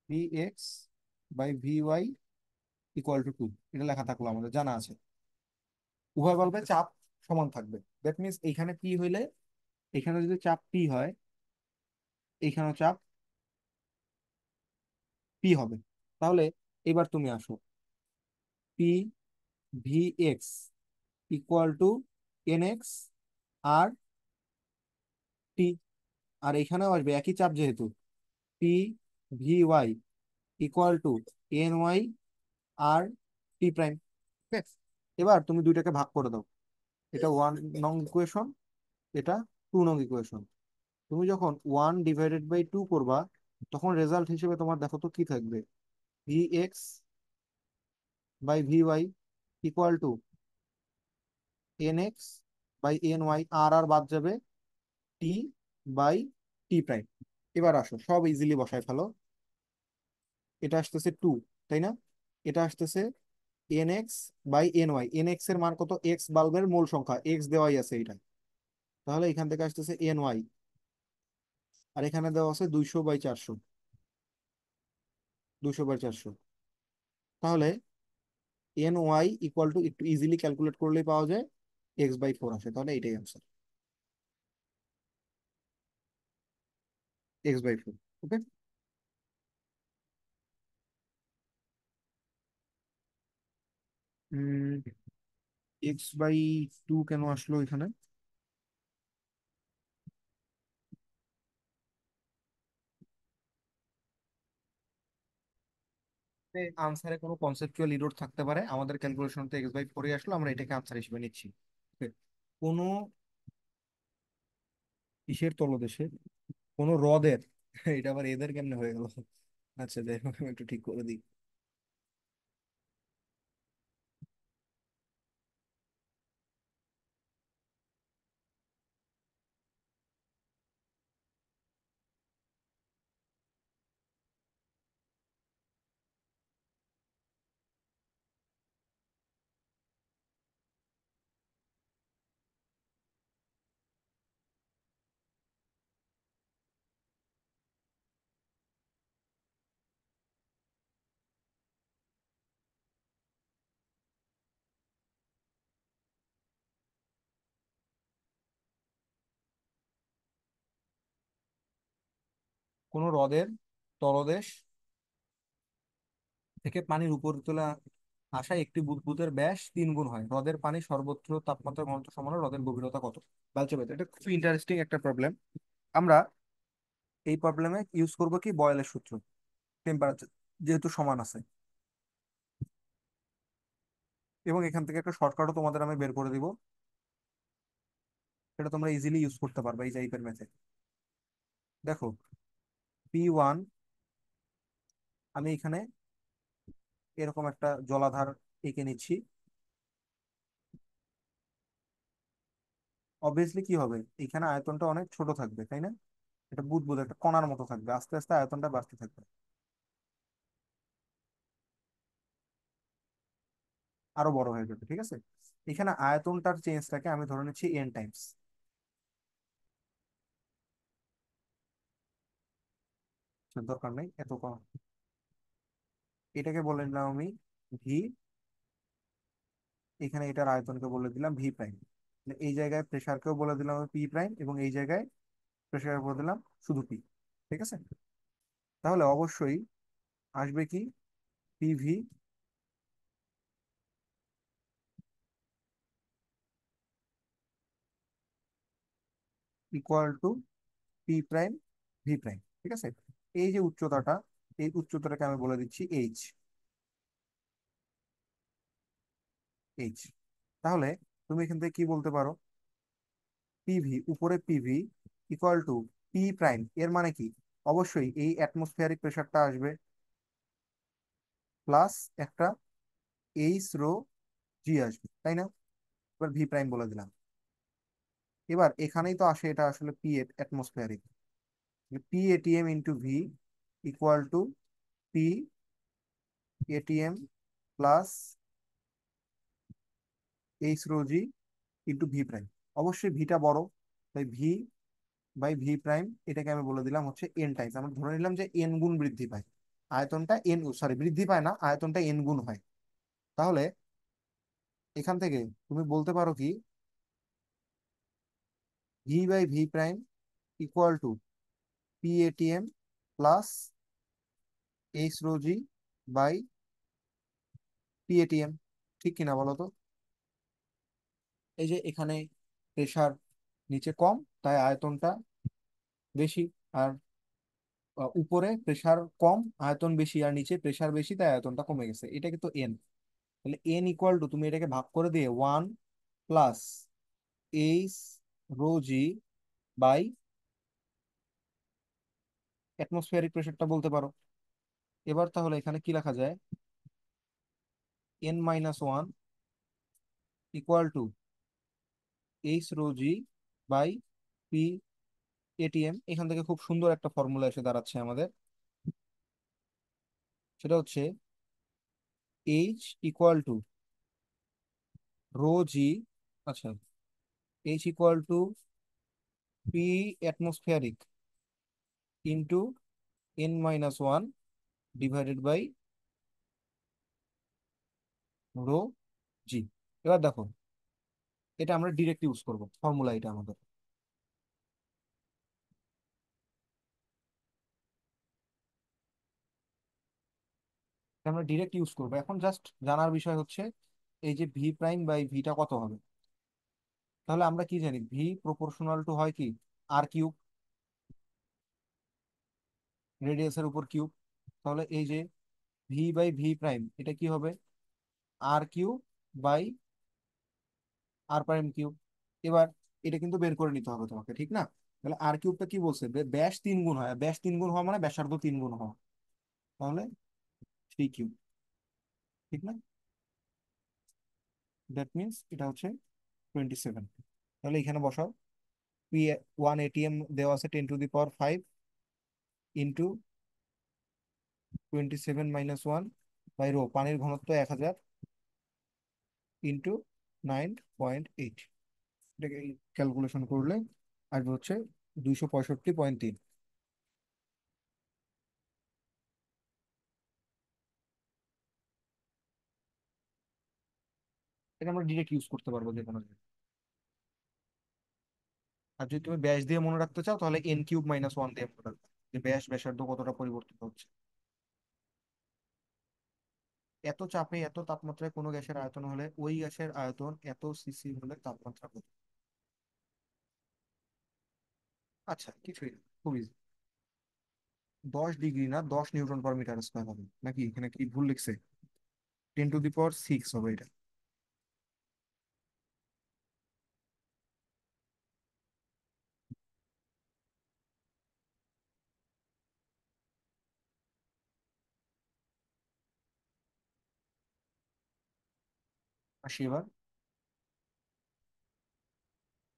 V X by V Y equal to two, এটা লেখা থাকলো, আমাদের জানা আছে। উভয় বাল্বে চাপ সমান থাকবে। দ্যাট মিনস এইখানে পি হইলে, এখানে যদি চাপ পি হয়, এইখানেও চাপ পি হবে। তাহলে এবার তুমি আসো, P V X equal to N X R T, আর এখানেও আসবে একই চাপ, যেহেতু P V Y equal to N Y R T prime. এবার তুমি দুইটাকে ভাগ করে দাও, এটা 1 নং ইকুয়েশন, এটা 2 নং ইকুয়েশন। তুমি যখন 1/2 করবা, তখন রেজাল্ট হিসেবে তোমার দেখো তো কি থাকবে। V X by V Y equal to N X by N Y, আর আর বাদ যাবে, টি বাই টি প্রাইম। এবার আসো সব ইজিলি বসায় ফেলো। এটা আসতেছে 2, তাই না? এটা আসতেছে N X by N Y, N X এর মান কত? এক্স বাল্বের মূল সংখ্যা, এক্স দেওয়াই আছে এটা। তাহলে এখান থেকে আসতেছে এন ওয়াই, আর এখানে দেওয়া আছে 200/400, 200/400। তাহলে এন ওয়াই ইকুয়াল টু, একটু ইজিলি ক্যালকুলেট করলেই পাওয়া যায়, x/4 আসে। তাহলে এটাই আনসার, x/4। ওকে। x/2 কেন আসলো এখানে? আনসারে কোনো কনসেপচুয়াল ইরর থাকতে পারে, আমাদের ক্যালকুলেশনতে x/4 আসলো, আমরা এটাকে আনসার হিসেবে নিচ্ছি। Okay, কোনো কিসের তলদেশে, কোনো হ্রদের এটা আবার এদের কেমনে হয়ে গেল? আচ্ছা যাই হোক, আমি একটু ঠিক করে দিই। কোনো হ্রদের তলদেশ থেকে পানির উপর তোলা আসা একটি বুদবুদের ব্যাস 3 গুণ হয়, হ্রদের পানি সর্বোচ্চ তাপমাত্রা ঘনত্ব সমান হলে হ্রদের গভীরতা কত? বালচে এটা খুব ইন্টারেস্টিং একটা প্রবলেম। আমরা এই প্রবলেমে ইউজ করব কি, বয়েলের সূত্র। টেম্পারেচার যেহেতু সমান আছে, এবং এখান থেকে একটা শর্টকাটও তোমাদের আমি বের করে দিব, এটা তোমরা ইজিলি ইউজ করতে পারবে এই টাইপের মেথড। দেখো, P1, আমি এখানে এরকম একটা জলাধার এঁকে নিচ্ছি। অবভিয়াসলি কি হবে, এখানে আয়তনটা অনেক ছোট থাকবে, তাই না? এটা বুদবুদ একটা কণার মতো থাকবে, আস্তে আস্তে আয়তনটা বাড়তে থাকবে, আরো বড় হয়ে যাবে, ঠিক আছে? এখানে আয়তনটার চেঞ্জটাকে আমি ধরে নিচ্ছি n টাইমস। দরকার নেই এত কম, এটাকে বলে নিলাম আমি ভি, এখানে এটার আয়তনকে বলে দিলাম ভি প্রাইম। এই জায়গায় প্রেসারকেও বলে দিলাম আমি পি প্রাইম, এবং এই জায়গায় প্রেসার বলে দিলাম শুধু পি। ঠিক আছে, তাহলে অবশ্যই আসবে কি, PV equal to P prime V prime. ঠিক আছে, এই যে উচ্চতাটা, এই উচ্চতাটাকে আমি বলে দিচ্ছি এইচ। এইচ। তাহলে তুমি এখান থেকে কি বলতে পারো, পিভি উপরে PV equal to P prime, এর মানে কি, অবশ্যই এই অ্যাটমসফিয়ারিক প্রেশারটা আসবে প্লাস একটা এইচ রো জি আসবে, তাই না? এবার ভি প্রাইম বলে দিলাম। এবার এখানেই তো আসে, এটা আসলে P atmospheric, P ATM into V equal to P ATM plus H rho G into V prime. অবশ্যই ভিটা বড়, তাই ভি বাই ভি প্রাইম এটাকে আমি বলে দিলাম হচ্ছে এন টাইমস। আমরা ধরে নিলাম যে এন গুণ বৃদ্ধি পায় আয়তনটা, এন সরি বৃদ্ধি পায় না, আয়তনটা এন গুণ হয়। তাহলে এখান থেকে তুমি বলতে পারো কি, V by V prime equal to P ATM plus H rho G by P ATM. ঠিক কিনা বলো তো? এই যে এখানে প্রেসার নিচে কম, তাই আয়তনটা বেশি, আর উপরে প্রেসার কম আয়তন বেশি, আর নিচে প্রেসার বেশি তাই আয়তনটা কমে গেছে। এটা কিন্তু এন। তাহলে এন ইকুয়াল টু, তুমি এটাকে ভাগ করে দিয়ে one plus H rho G by atmospheric প্রেসারটা বলতে পারো। এবার তাহলে এখানে কি লেখা যায়, N minus one equal to H rho G by P ATM. এখান থেকে খুব সুন্দর একটা ফর্মুলা এসে দাঁড়াচ্ছে আমাদের, সেটা হচ্ছে H equal to rho G, আচ্ছা, H equal to P atmospheric into N minus one divided by rho G. এবার দেখো, এটা আমরা ডিরেক্ট ইউজ করব ফর্মুলা, এটা আমাদের, এটা আমরা ডিরেক্ট ইউজ করবো। এখন জাস্ট জানার বিষয় হচ্ছে এই যে ভি প্রাইম বাই ভিটা কত হবে। তাহলে আমরা কি জানি, ভি প্রপোর্শনাল টু হয় কি, আর কিউব, রেডিয়াসের উপর কিউব। তাহলে এই যে ভি বাই ভি প্রাইম এটা কি হবে, R cube by R prime cube. এবার এটা কিন্তু বের করে নিতে হবে তোমাকে, ঠিক না? তাহলে আর কিউবটা কি বলছে, ব্যাস তিন গুণ হয়, আর ব্যাস তিন গুণ হওয়া মানে ব্যাসার্ধ তিন গুণ হওয়া, তাহলে থ্রি কিউব, ঠিক না? দ্যাট মিনস এটা হচ্ছে 27। তাহলে এখানে বসাও, পি ওয়ান এটিএম দেওয়া আছে 10⁵ ইন্টু 27 - 1 বাই রো, পানির ঘনত্ব 1000 ইন্টু 9.8। এটাকে ক্যালকুলেশন করলে আসবে হচ্ছে 265.3। এটা আমরা ডিরেক্ট ইউজ করতে পারবো যে কোনো জায়গায়। আর যদি তুমি ব্যাস দিয়ে মনে রাখতে চাও তাহলে n³ - 1 দিয়ে মনে রাখবে, যে ব্যাস ব্যাসার্ধ কতটা পরিবর্তিত হচ্ছে। এত চাপে এত তাপমাত্রায় কোনো গ্যাসের আয়তন হলে ওই গ্যাসের আয়তন এত সিসি হলে তাপমাত্রা কত। আচ্ছা, কিছুই না, খুব ইজি। 10 ডিগ্রি না, 10 নিউটন পার মিটার স্কোয়ার হবে নাকি, এখানে কি ভুল লিখছে? 10⁶ হবে এটা। আসি এবার,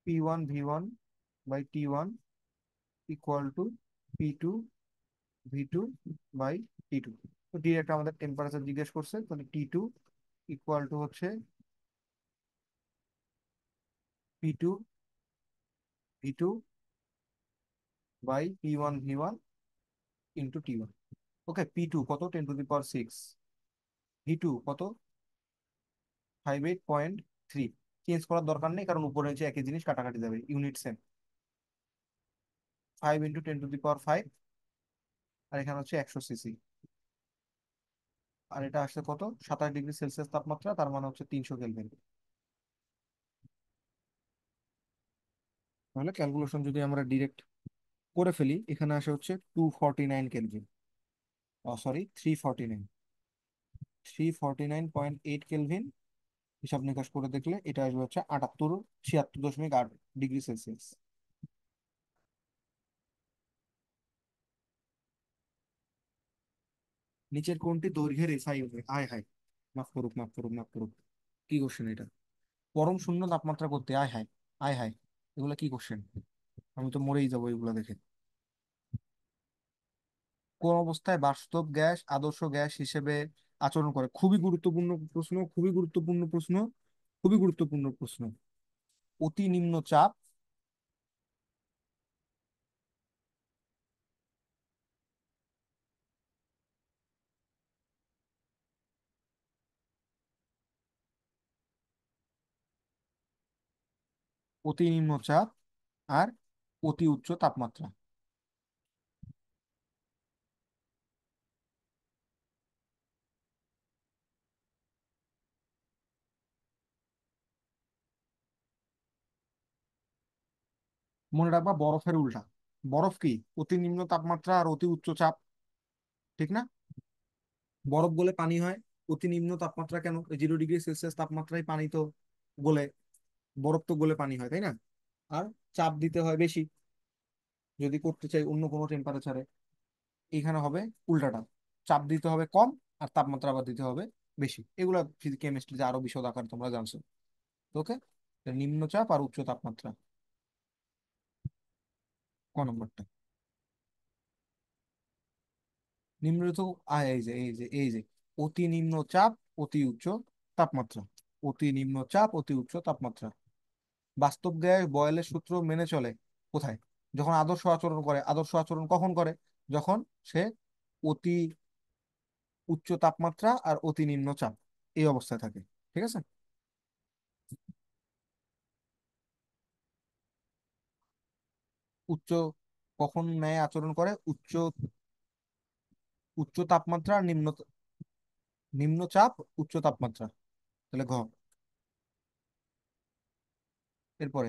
P1 V1/T1 equal to P2 V2/T2। তো ডিরেক্ট আমাদের টেম্পারেচার জিজ্ঞেস করছে, তাহলে T2 ইকুয়াল টু হচ্ছে P2 V2/P1 V1 ওকে, P2 কত, 10⁶, V2 কত, 58.3। চেঞ্জ করার দরকার নেই, কারণ উপরে নিচে একই জিনিস, কাটাকাটি যাবে, ইউনিট সেম। 5 × 10⁵, আর এখানে হচ্ছে 100 সিসি। আর এটা আসছে কত, 27 ডিগ্রি সেলসিয়াস তাপমাত্রা, তার মানে হচ্ছে 300 কেলভিন। তাহলে ক্যালকুলেশন যদি আমরা ডিরেক্ট করে ফেলি, এখানে আসে হচ্ছে 249 কেলভিন। Sorry, 349, 349.8 kelvin. হিসাব নিকাশ করে দেখলে এটা আসবে হচ্ছে 76 76.8 ডিগ্রি সেলসিয়াস। নিচের কোনটি দৈর্ঘ্যের এসআই ইউনিট? আয় হায়, মাফ করুক, মাফ করুক, মাফ করুক। কি কোশ্চেন এটা? পরম শূন্য তাপমাত্রা করতে, আয় হায়, আয় হায়, এগুলা কি কোশ্চেন? আমি তো মরেই যাবো এগুলা দেখে। কোন অবস্থায় বাস্তব গ্যাস আদর্শ গ্যাস হিসেবে আচরণ করে? খুবই গুরুত্বপূর্ণ প্রশ্ন, খুবই গুরুত্বপূর্ণ প্রশ্ন, খুবই গুরুত্বপূর্ণ প্রশ্ন। অতি নিম্ন চাপ, অতি নিম্ন চাপ আর অতি উচ্চ তাপমাত্রা। মনে রাখবা বরফের উল্টা। বরফ কি? অতি নিম্ন তাপমাত্রা আর অতি উচ্চ চাপ, ঠিক না? বরফ গলে পানি হয়। অতি নিম্ন তাপমাত্রা কেন? 0 ডিগ্রি সেলসিয়াস তাপমাত্রায় পানি তো গলে, বরফ তো গলে পানি হয়, তাই না? আর চাপ দিতে হয় বেশি যদি করতে চাই অন্য কোনো টেম্পারেচারে। এখানে হবে উল্টাটা, চাপ দিতে হবে কম আর তাপমাত্রা আবার দিতে হবে বেশি। এগুলা কেমিস্ট্রিতে আরো বিশদ আকার তোমরা জানছো। ওকে, নিম্ন চাপ আর উচ্চ তাপমাত্রা। ক নম্বরটা? নিম্নলিখিত এই যে অতি নিম্ন চাপ, অতি উচ্চ তাপমাত্রা, অতি নিম্ন চাপ, অতি উচ্চ তাপমাত্রা। বাস্তব গ্যাস বয়েলের সূত্র মেনে চলে কোথায়? যখন আদর্শ আচরণ করে। আদর্শ আচরণ কখন করে? যখন সে অতি উচ্চ তাপমাত্রা আর অতি নিম্ন চাপ এই অবস্থায় থাকে। ঠিক আছে। উচ্চ কখন ন্যায় আচরণ করে? উচ্চ উচ্চ তাপমাত্রা আর নিম্ন চাপ, উচ্চ তাপমাত্রা। তাহলে ঘ। এরপরে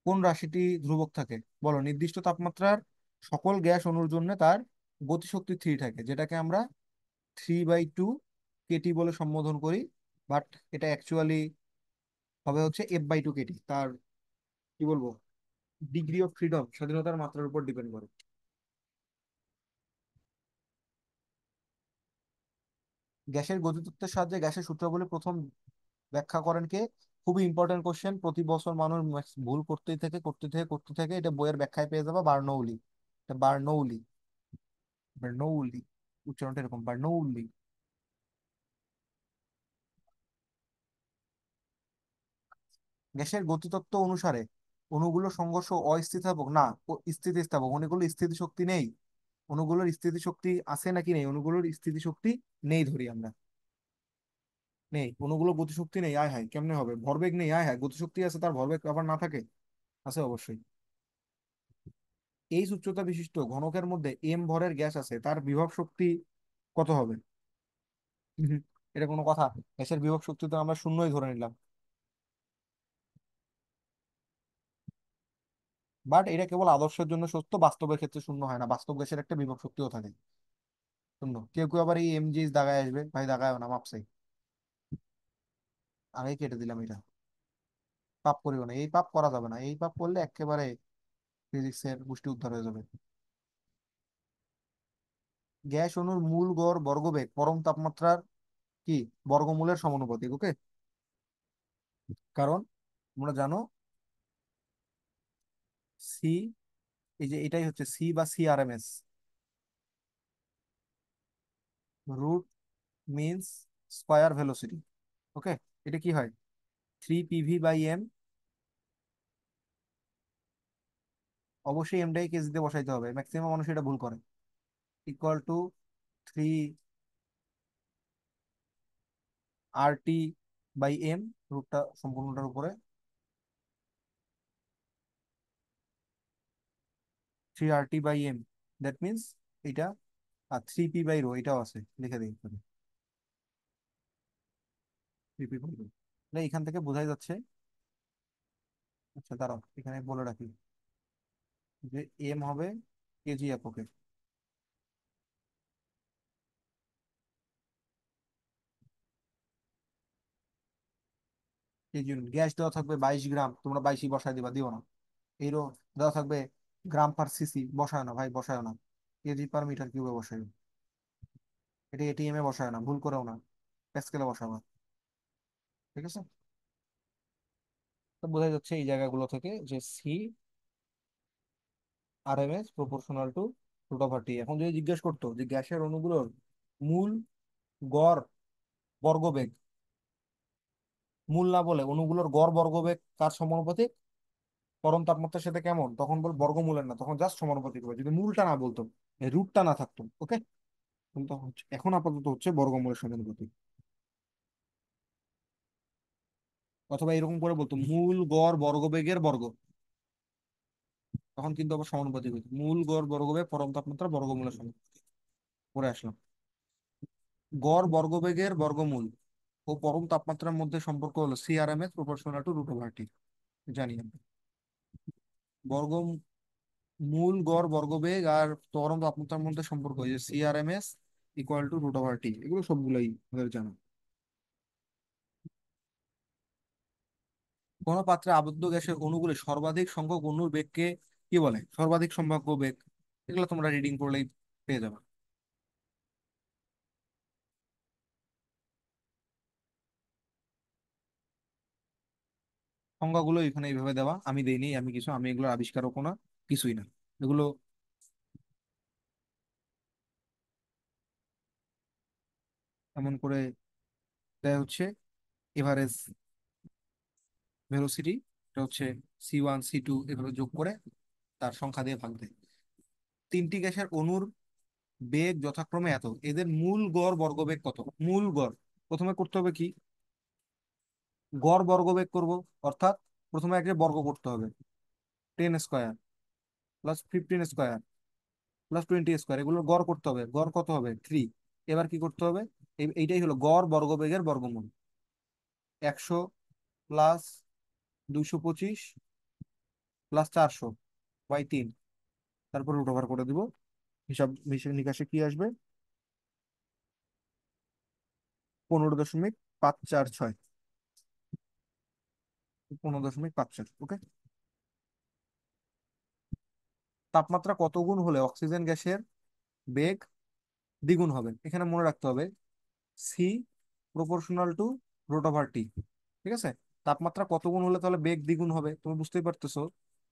কোন রাশিটি ধ্রুবক থাকে? বলো। নির্দিষ্ট তাপমাত্রার সকল গ্যাস অণুর জন্য তার গতিশক্তি 3 থাকে, যেটাকে আমরা 3/2 কেটি বলে সম্বোধন করি। বাট এটা অ্যাকচুয়ালি হবে হচ্ছে F/2 কেটি। তার কি বলবো, ডিগ্রি অফ ফ্রিডম, স্বাধীনতার মাত্রার উপর ডিপেন্ড করে। গ্যাসের গতিতত্ত্বের সাহায্যে গ্যাসের সূত্রাবলী প্রথম ব্যাখ্যা করেন কে? খুবই ইম্পর্টেন্ট কোশ্চেন, প্রতি বছর মানুষ ভুল করতেই থাকে, করতে থাকে, করতে থাকে। এটা বইয়ের ব্যাখ্যায় পেয়ে যাবে, বার্নৌলি। এটা বার্নৌলি, বার্নৌলি, উচ্চারণটা এরকম, বার্নৌলি। গ্যাসের গতিতত্ত্ব অনুসারে অণুগুলোর সংঘর্ষ অস্থিতিস্থাপক না স্থিতিস্থাপক? অণুগুলোর স্থিতিশক্তি নেই। অণুগুলোর স্থিতিশক্তি আছে নাকি নেই? অণুগুলোর স্থিতিশক্তি নেই ধরি আমরা। নেই, অণুগুলোর গতিশক্তি নেই। আয় হায়, কেমনে হবে? ভরবেগ নেই, আয় হায়, গতিশক্তি আছে, তার ভরবেগ আবার না থাকে? আছে অবশ্যই। এইচ উচ্চতা বিশিষ্ট ঘনকের মধ্যে এম ভরের গ্যাস আছে, তার বিভব শক্তি কত হবে? হুম, এটা কোনো কথা? গ্যাসের বিভব শক্তি তো আমরা শূন্যই ধরে নিলাম। বাট এটা কেবল আদর্শের জন্য সত্য, বাস্তবের ক্ষেত্রে শূন্য হয় না। বাস্তব গ্যাসের একটা বিভব শক্তিও থাকে শূন্য। কেউ কেউ আবার এই এমজি দাগায় আসবে, ভাই দাগায় না, মাপসাই। আগেই কেটে দিলাম এটা। পাপ করিও না, এই পাপ করা যাবে না। এই পাপ করলে একেবারে ফিজিক্সের গোষ্ঠী উদ্ধার হয়ে যাবে। গ্যাস অণুর মূল গড় বর্গবেগ পরম তাপমাত্রার কি বর্গমূলের সমানুপাতিক। ওকে, কারণ তোমরা জানো সি, এই যে এটাই হচ্ছে সি বা C RMS, root mean square velocity. Okay, এটা কি হয়? 3 PV/m। অবশ্যই এমটাই কেজিতে বসাইতে হবে, ম্যাক্সিমাম মানুষ এটা ভুল করে। ইকুয়াল টু 3 RT/m, রুটটা সম্পূর্ণটার উপরে 3 RT/m। দ্যাট মিনস এটা, আর 3 P/ρ এটাও আছে, লিখে দিই এখানে। 3 P/ρ এখান থেকে বোঝাই যাচ্ছে। আচ্ছা দাঁড়াও, এখানে বলে রাখি যে এম হবে কেজি এককে। KG unit. গ্যাস দেওয়া থাকবে 22 গ্রাম, তোমরা 22ই বসায় দিবা, দিও না। এইরো দেওয়া থাকবে গ্রাম পার সিসি, বসায় না ভাই, বসায় না। কেজি পার মিটার কিউবে বসাই। এটা এটিএম এ বসায় না, ভুল করেও না, প্যাসকেলে বসাবা। ঠিক আছে? তো বোঝা যাচ্ছে এই জায়গাগুলো থেকে যে C R M S proportional to root over T. এখন যদি জিজ্ঞেস করতো যে গ্যাসের অণুগুলোর মূল গড় বর্গবেগ, মূল না বলে অণুগুলোর গড় বর্গবেগ কার সমানুপাতিক, পরম তাপমাত্রার সাথে কেমন, তখন বল বর্গমূলের না, তখন জাস্ট সমানুপাতিক হবে, যদি মূলটা না বলতো, রুটটা না থাকতো। ওকে? কিন্তু এখন আপাতত হচ্ছে বর্গমূলের সমানুপাতিক। অথবা এরকম করে বলতো মূল গড় বর্গবেগের বর্গ, তখন কিন্তু আবার সমানুপাতিক হইতো, মূল গড় বর্গবেগ পরম তাপমাত্রা বর্গমূলের সমানুপাতিক। পরে আসলাম, গড় বর্গবেগের বর্গমূল ও পরম তাপমাত্রার মধ্যে সম্পর্ক হলো CRMS proportional to root over T. জানি আমরা বর্গ মূল গড় বর্গবেগ আর পরম তাপমাত্রার মধ্যে সম্পর্ক এই যে CRMS equal to root over T, এগুলো সবগুলোই আমাদের জানা। কোন পাত্রে আবদ্ধ গ্যাসের অণুগুলি সর্বাধিক সংখ্যক অণুর বেগকে কি বলে, সর্বাধিক সম্ভাব্য বেগ। এগুলো তোমরা রিডিং করলেই পেয়ে যাবে। সংজ্ঞাগুলো এখানে এইভাবে দেওয়া, আমি দেইনি, আমি এগুলো আবিষ্কারও না, কিছুই না এগুলো। এমন করে দেয়া হচ্ছে এভারেজ ভেলোসিটি, এটা হচ্ছে C1 C2 এভাবে যোগ করে তার সংখ্যা দিয়ে ভাগ দেয়। তিনটি গ্যাসের অণুর বেগ যথাক্রমে এত, এদের মূল গড় বর্গবেগ কত। মূল গড় প্রথমে করতে হবে কি, গড় বর্গবেগ করব, অর্থাৎ প্রথমে একটা বর্গ করতে হবে, 10 square plus 15 square plus 20 square, এগুলোর গড় করতে হবে, গড় কত হবে 3। এবার কি করতে হবে, এইটাই হলো গড় বর্গবেগের বর্গমূল, 100 প্লাস 225 প্লাস 400/3, তারপর রুট ওভার করে দিব। হিসাব নিকাশে কি আসবে, 15.546, 15.54। ওকে? তাপমাত্রা কত গুণ হলে অক্সিজেন গ্যাসের বেগ দ্বিগুণ হবে, এখানে মনে রাখতে হবে C proportional to root over T. ঠিক আছে? তাপমাত্রা কত গুণ হলে তাহলে বেগ দ্বিগুণ হবে, তুমি বুঝতেই পারতেছো,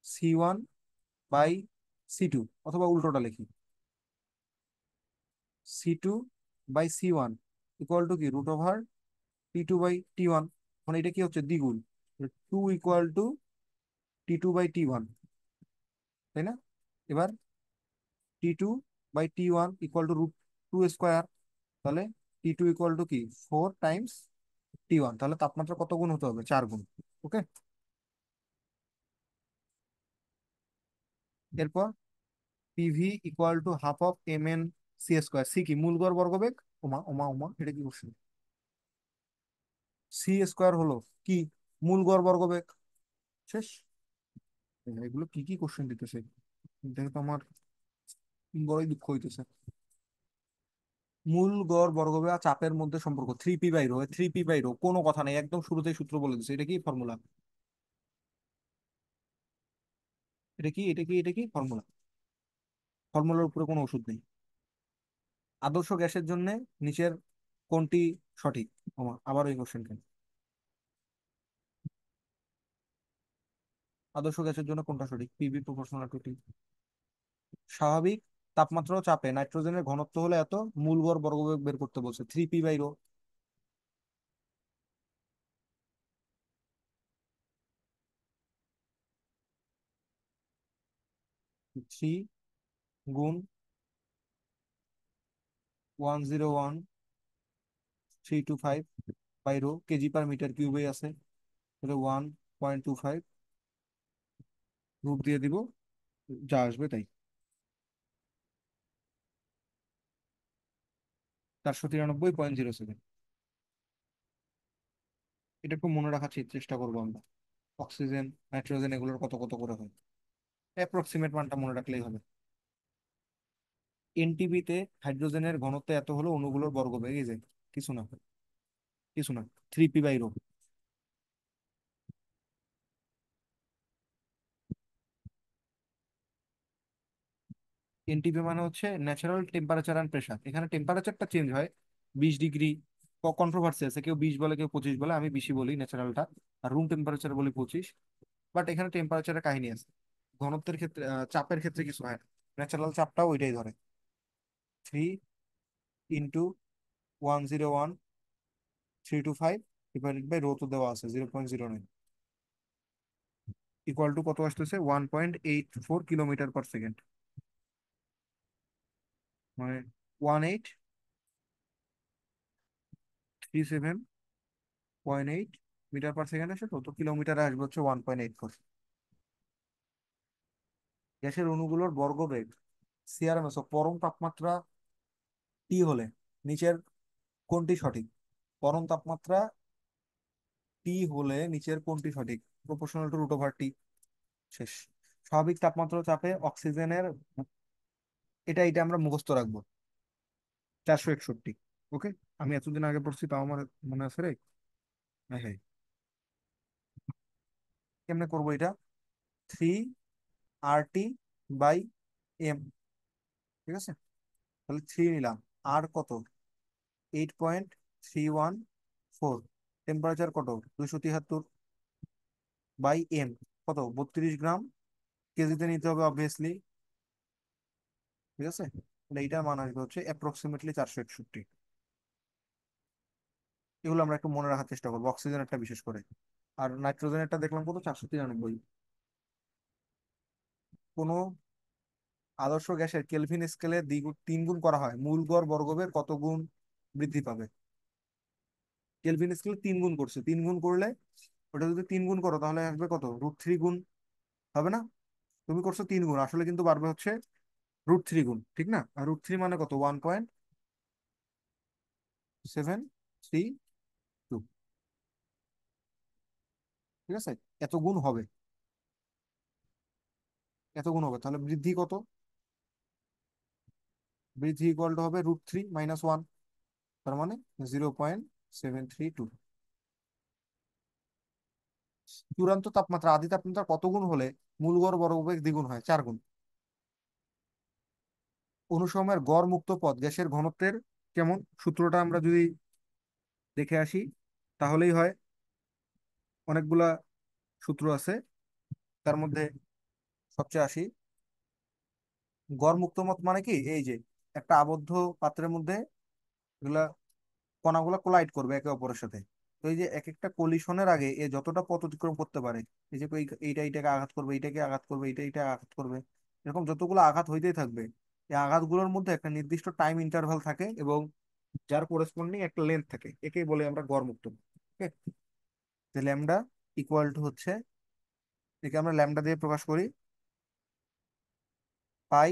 C1/C2, অথবা উল্টোটা লিখি, C2/C1 ইকুয়াল টু কি রুট ওভার T2/T1। মানে এটা কি হচ্ছে দ্বিগুণ, 2 = T2/T1, তাই না? এবার T2/T1 ইকুয়াল টু √2 স্কোয়ার, তাহলে T2 ইকুয়াল টু কি 4 টাইমস T1, তাহলে তাপমাত্রা কত গুণ হতে হবে, 4 গুণ। ওকে? এরপর PV equal to half of mn c square, C কি মূল গড় বর্গবেগ, ওমা ওমা ওমা, এটা কি করছে, C স্কোয়ার হলো কি মূল গড় বর্গবেগ। শেষ। এগুলো কি কি কোশ্চেন দিতেছে, দেখে তো আমার বড়ই দুঃখ হইতেছে। মূল গড় বর্গবেগ আর চাপের মধ্যে সম্পর্ক 3p/ρ, 3p/ρ কোনো কথা নেই, একদম শুরুতেই সূত্র বলে দিচ্ছে, এটা কি ফর্মুলা, এটা কি ফর্মুলা, ফর্মুলার উপরে কোনো ওষুধ নেই। আদর্শ গ্যাসের জন্য নিচের কোনটি সঠিক, আবার ওই কোশ্চেন কেন, আদর্শ গ্যাসের জন্য কোনটা সঠিক, পিভি প্রপোর্শনাল টু টি। স্বাভাবিক তাপমাত্রা ও চাপে নাইট্রোজেনের ঘনত্ব হলে এত, মূল গড় বর্গবেগ বের করতে বলছে, 3p/ρ। 3 × 10⁻⁵25/ρ, কেজি পার মিটার কিউবে আছে, তাহলে 1.25, রুট দিয়ে দিব, যা আসবে তাই। 493.07। এটা একটু মনে রাখার চেষ্টা করবো আমরা, অক্সিজেন নাইট্রোজেন এগুলোর কত কত করে হয়, অ্যাপ্রক্সিমেট মানটা মনে রাখলেই হবে। এনটিপিতে হাইড্রোজেনের ঘনত্ব এত হলো অণুগুলোর বর্গবেগ, এই যে কিছু না, কিছু না, 3p/ρ। এনটিপি মানে হচ্ছে ন্যাচারাল টেম্পারেচার অ্যান্ড প্রেশার। এখানে টেম্পারেচারটা চেঞ্জ হয় 20 ডিগ্রি। কন্ট্রোভার্সি আছে, কেউ 20 বলে কেউ 25 বলে, আমি 20 বলি ন্যাচারালটা, আর রুম টেম্পারেচার বলি 25। বাট এখানে টেম্পারেচারের কাহিনী আছে। ঘনত্বের ক্ষেত্রে চাপের ক্ষেত্রে কিছু হয় না। ন্যাচারাল চাপটাও ওইটাই ধরে। 3 × 101,325 ডিভাইডেড বাই রো তো দেওয়া আছে 0.09, ইকুয়াল টু কত আসতেছে 1.84 কিলোমিটার পার সেকেন্ড। মানে 1837.8 মিটার পার সেকেন্ড আসে, তো তো কিলোমিটারে আসবে হচ্ছে 1.84। গ্যাসের অণুগুলোর বর্গবেগ সিআরএমএস ও পরম তাপমাত্রা টি হলে নিচের কোনটি সঠিক? পরম তাপমাত্রা টি হলে নিচের কোনটি সঠিক? Proportional to root over T. শেষ। স্বাভাবিক তাপমাত্রা ও চাপে অক্সিজেনের, এটা এটা আমরা মুখস্থ রাখবো, 461। ওকে। আমি এতদিন আগে পড়ছি তাও আমার মনে আছে রে। হ্যাঁ হ্যাঁ। কেমনে করবো এটা? 3 RT/M। ঠিক আছে, তাহলে 3 নিলাম। আর কত? 8.314। টেম্পারেচার কত? 273/M। কত? 32 গ্রাম। কেজিতে নিতে হবে অবভিয়াসলি। ঠিক আছে, তাহলে এইটার মান আসবে হচ্ছে অ্যাপ্রক্সিমেটলি 461। এগুলো আমরা একটু মনে রাখার চেষ্টা করবো, অক্সিজেনেরটা বিশেষ করে। আর নাইট্রোজেনেরটা দেখলাম কত, 493। কোনো আদর্শ গ্যাসের কেলভিন স্কেলে 3 গুণ করা হয়, মূল গড় বর্গবেগ কত গুণ বৃদ্ধি পাবে? কেলভিন স্কেলে 3 গুণ করছে, 3 গুণ করলে, ওটা যদি 3 গুণ করো তাহলে আসবে কত, √3 গুণ। হবে না? তুমি করছো 3 গুণ, আসলে কিন্তু বাড়বে হচ্ছে √3 গুণ, ঠিক না? আর √3 মানে কত, 1.732। ঠিক আছে, এত গুণ হবে, এত গুণ হবে, তাহলে বৃদ্ধি কত? বৃদ্ধি ইকুয়াল টু হবে √3 - 1, তার মানে 0.732। চূড়ান্ত তাপমাত্রা আদি তাপমাত্রা কত গুণ হলে মূল গড় বর্গবেগ দ্বিগুণ হয়? 4 গুণ। অনুসময়ের গড় মুক্ত পথ গ্যাসের ঘনত্বের কেমন, সূত্রটা আমরা যদি দেখে আসি তাহলেই হয়। অনেকগুলা সূত্র আছে, তার মধ্যে সবচেয়ে আসি। গড় মুক্ত পথ মানে কি, এই যে একটা আবদ্ধ পাত্রের মধ্যে এগুলা কণাগুলো কোলাইড করবে একে অপরের সাথে। তো এই যে এক একটা কলিশনের আগে এ যতটা পথ অতিক্রম করতে পারে, এই যে এইটা এইটাকে আঘাত করবে, এইটাকে আঘাত করবে, এইটা এইটা আঘাত করবে, এরকম যতগুলো আঘাত হইতেই থাকবে, এই আঘাতগুলোর মধ্যে একটা নির্দিষ্ট টাইম ইন্টারভাল থাকে এবং যার কোরেসপন্ডিং একটা লেন্থ থাকে, একেই বলে আমরা গড় মুক্ত। ওকে। যে ল্যামডা ইকুয়াল টু হচ্ছে, একে আমরা ল্যামডা দিয়ে প্রকাশ করি, পাই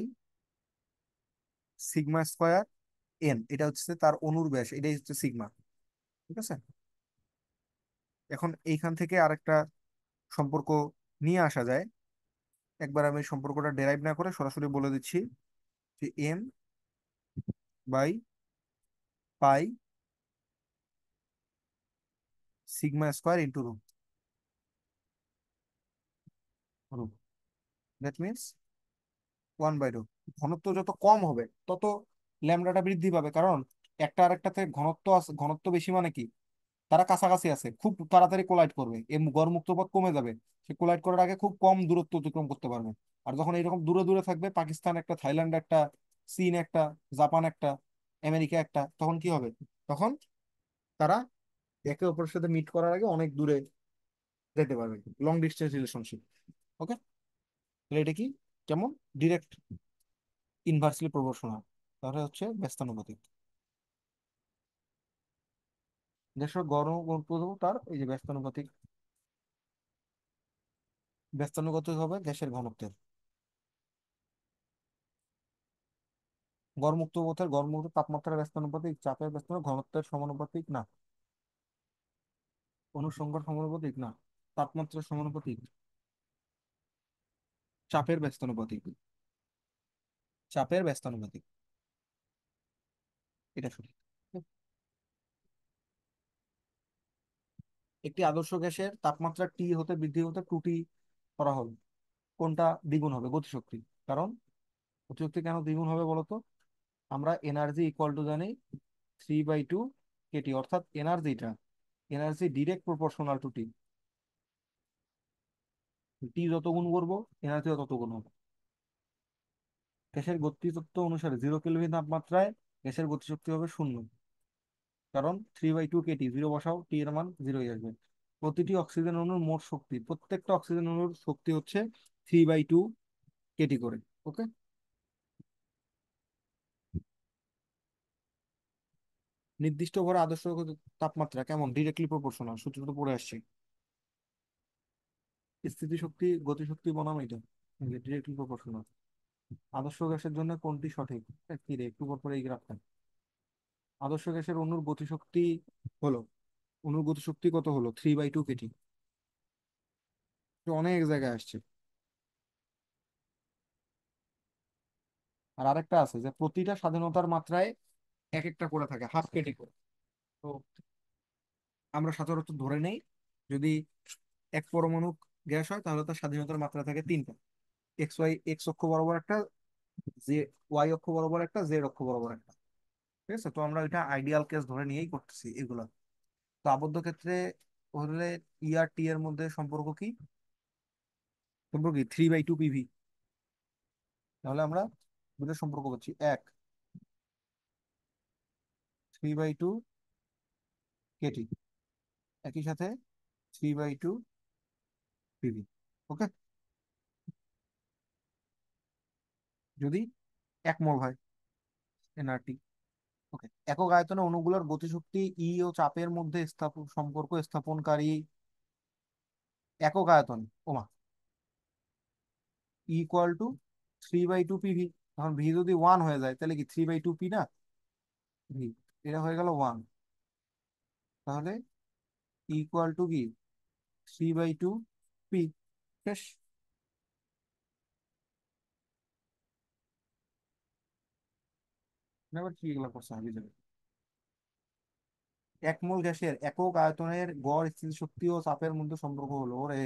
সিগমা স্কয়ার এন। এটা হচ্ছে তার অনুর ব্যাস, এটাই হচ্ছে সিগমা। ঠিক আছে। এখন এইখান থেকে আরেকটা সম্পর্ক নিয়ে আসা যায়। একবার আমি সম্পর্কটা ডেরাইভ না করে সরাসরি বলে দিচ্ছি যে M/π sigma square into root. Root, that means 1/2। ঘনত্ব যত কম হবে তত ল্যামডাটা বৃদ্ধি পাবে, কারণ একটা আরেকটাতে ঘনত্ব আছে, ঘনত্ব বেশি মানে কি, তারা কাছাকাছি আছে, খুব তাড়াতাড়ি কোলাইড করবে, এই গড় মুক্ত পথ কমে যাবে। সে কোলাইড করার আগে খুব কম দূরত্ব অতিক্রম করতে পারবে। আর যখন এরকম দূরে দূরে থাকবে, পাকিস্তান একটা, থাইল্যান্ড একটা, চীন একটা, জাপান একটা, আমেরিকা একটা, তখন কি হবে? তখন তারা একে অপরের সাথে মিট করার আগে অনেক দূরে যেতে পারবে, লং ডিস্টেন্স রিলেশনশিপ। ওকে। তাহলে এটা কি, কেমন, ডিরেক্ট ইনভার্সলি প্রপোর্শনাল, তাহলে হচ্ছে ব্যস্তানুপাতিক। দেশের গড় তার এই যে ব্যস্তানুপাতিক, ব্যস্তানুপাতিক হবে গ্যাসের ঘনত্বের। গড়মুক্ত পথের গড়মুক্ত তাপমাত্রার ব্যস্তানুপাতিক, চাপের ব্যস্তানুপাতিক, ঘনত্বের সমানুপাতিক না, অনুসংখ্যার সমানুপাতিক না, তাপমাত্রার সমানুপাতিক, চাপের ব্যস্তানুপাতিক, চাপের ব্যস্তানুপাতিক, এটা সঠিক। একটি আদর্শ গ্যাসের তাপমাত্রা টি হতে বৃদ্ধি হতে ত্রুটি করা হল, কোনটা দ্বিগুণ হবে? গতিশক্তি। কারণ গতিশক্তি কেন দ্বিগুণ হবে বলতো? আমরা এনার্জি ইকুয়াল টু জানি 3/2 কেটি, অর্থাৎ এনার্জি ডিরেক্ট প্রপোর্শনাল টু টি। টি যত গুণ করবো এনার্জিও তত গুণ হবে। গ্যাসের গতিতত্ত্ব অনুসারে 0 কেলভিন তাপমাত্রায় গ্যাসের গতিশক্তি হবে শূন্য, কারণ 3/2 কেটি, জিরো বসাও, টি এর মান জিরোই আসবে। প্রতিটি অক্সিজেন অণুর মোট শক্তি, প্রত্যেকটা অক্সিজেন অণুর শক্তি হচ্ছে 3/2 কেটি করে। ওকে। নির্দিষ্ট ভরে আদর্শ তাপমাত্রা কেমন? ডিরেক্টলি প্রপোর্শনাল, সূত্র তো পড়ে আসছে। স্থিতিশক্তি গতিশক্তি বনাম এটা ডিরেক্টলি প্রপোর্শনাল। আদর্শ গ্যাসের জন্য কোনটি সঠিক? কি রে, একটু পর পর এই গ্রাফটা। আদর্শ গ্যাসের অণুর গতিশক্তি হলো, অণুর গতিশক্তি কত হলো? 3/2 কেটি। অনেক জায়গায় আসছে। আর আরেকটা আছে যে প্রতিটা স্বাধীনতার মাত্রায় এক একটা করে থাকে, হাফ কেটি করে। তো আমরা সচরাচর ধরে নেই, যদি এক পরমাণু গ্যাস হয় তাহলে তার স্বাধীনতার মাত্রা থাকে তিনটা। এক্স অক্ষ বরাবর একটা, জে ওয়াই অক্ষ বরাবর একটা, জেড অক্ষ বরাবর একটা। ঠিক আছে, তো আমরা এটা আইডিয়াল কেস ধরে নিয়েই করতেছি এগুলা। তো আবদ্ধ ক্ষেত্রে হলে ই আর টি এর মধ্যে সম্পর্ক কি? সম্পর্ক কি? 3/2 পিভি। তাহলে আমরা দুটো সম্পর্ক করছি, এক 3/2 কেটি, একই সাথে 3/2 পিভি। ওকে। যদি 1 মোল হয় এনআরটি। ওকে। একক আয়তনে অণুগুলোর গতিশক্তি ই ও চাপের মধ্যে সম্পর্ক স্থাপনকারী একক আয়তন, ওমা, ইকুয়াল টু 3/2 পিভি। এখন ভি যদি 1 হয়ে যায় তাহলে কি 3/2 পি না? ভি, এটা হয়ে গেল 1। তাহলে ইকুয়াল টু কি 3/2 পি। শেষ। এবার কি এগুলো করছে আগে যাবে। 1 মোল গ্যাসের একক আয়তনের গড় স্থিতিশক্তি ও চাপের মধ্যে সম্পর্ক হলো, ওরে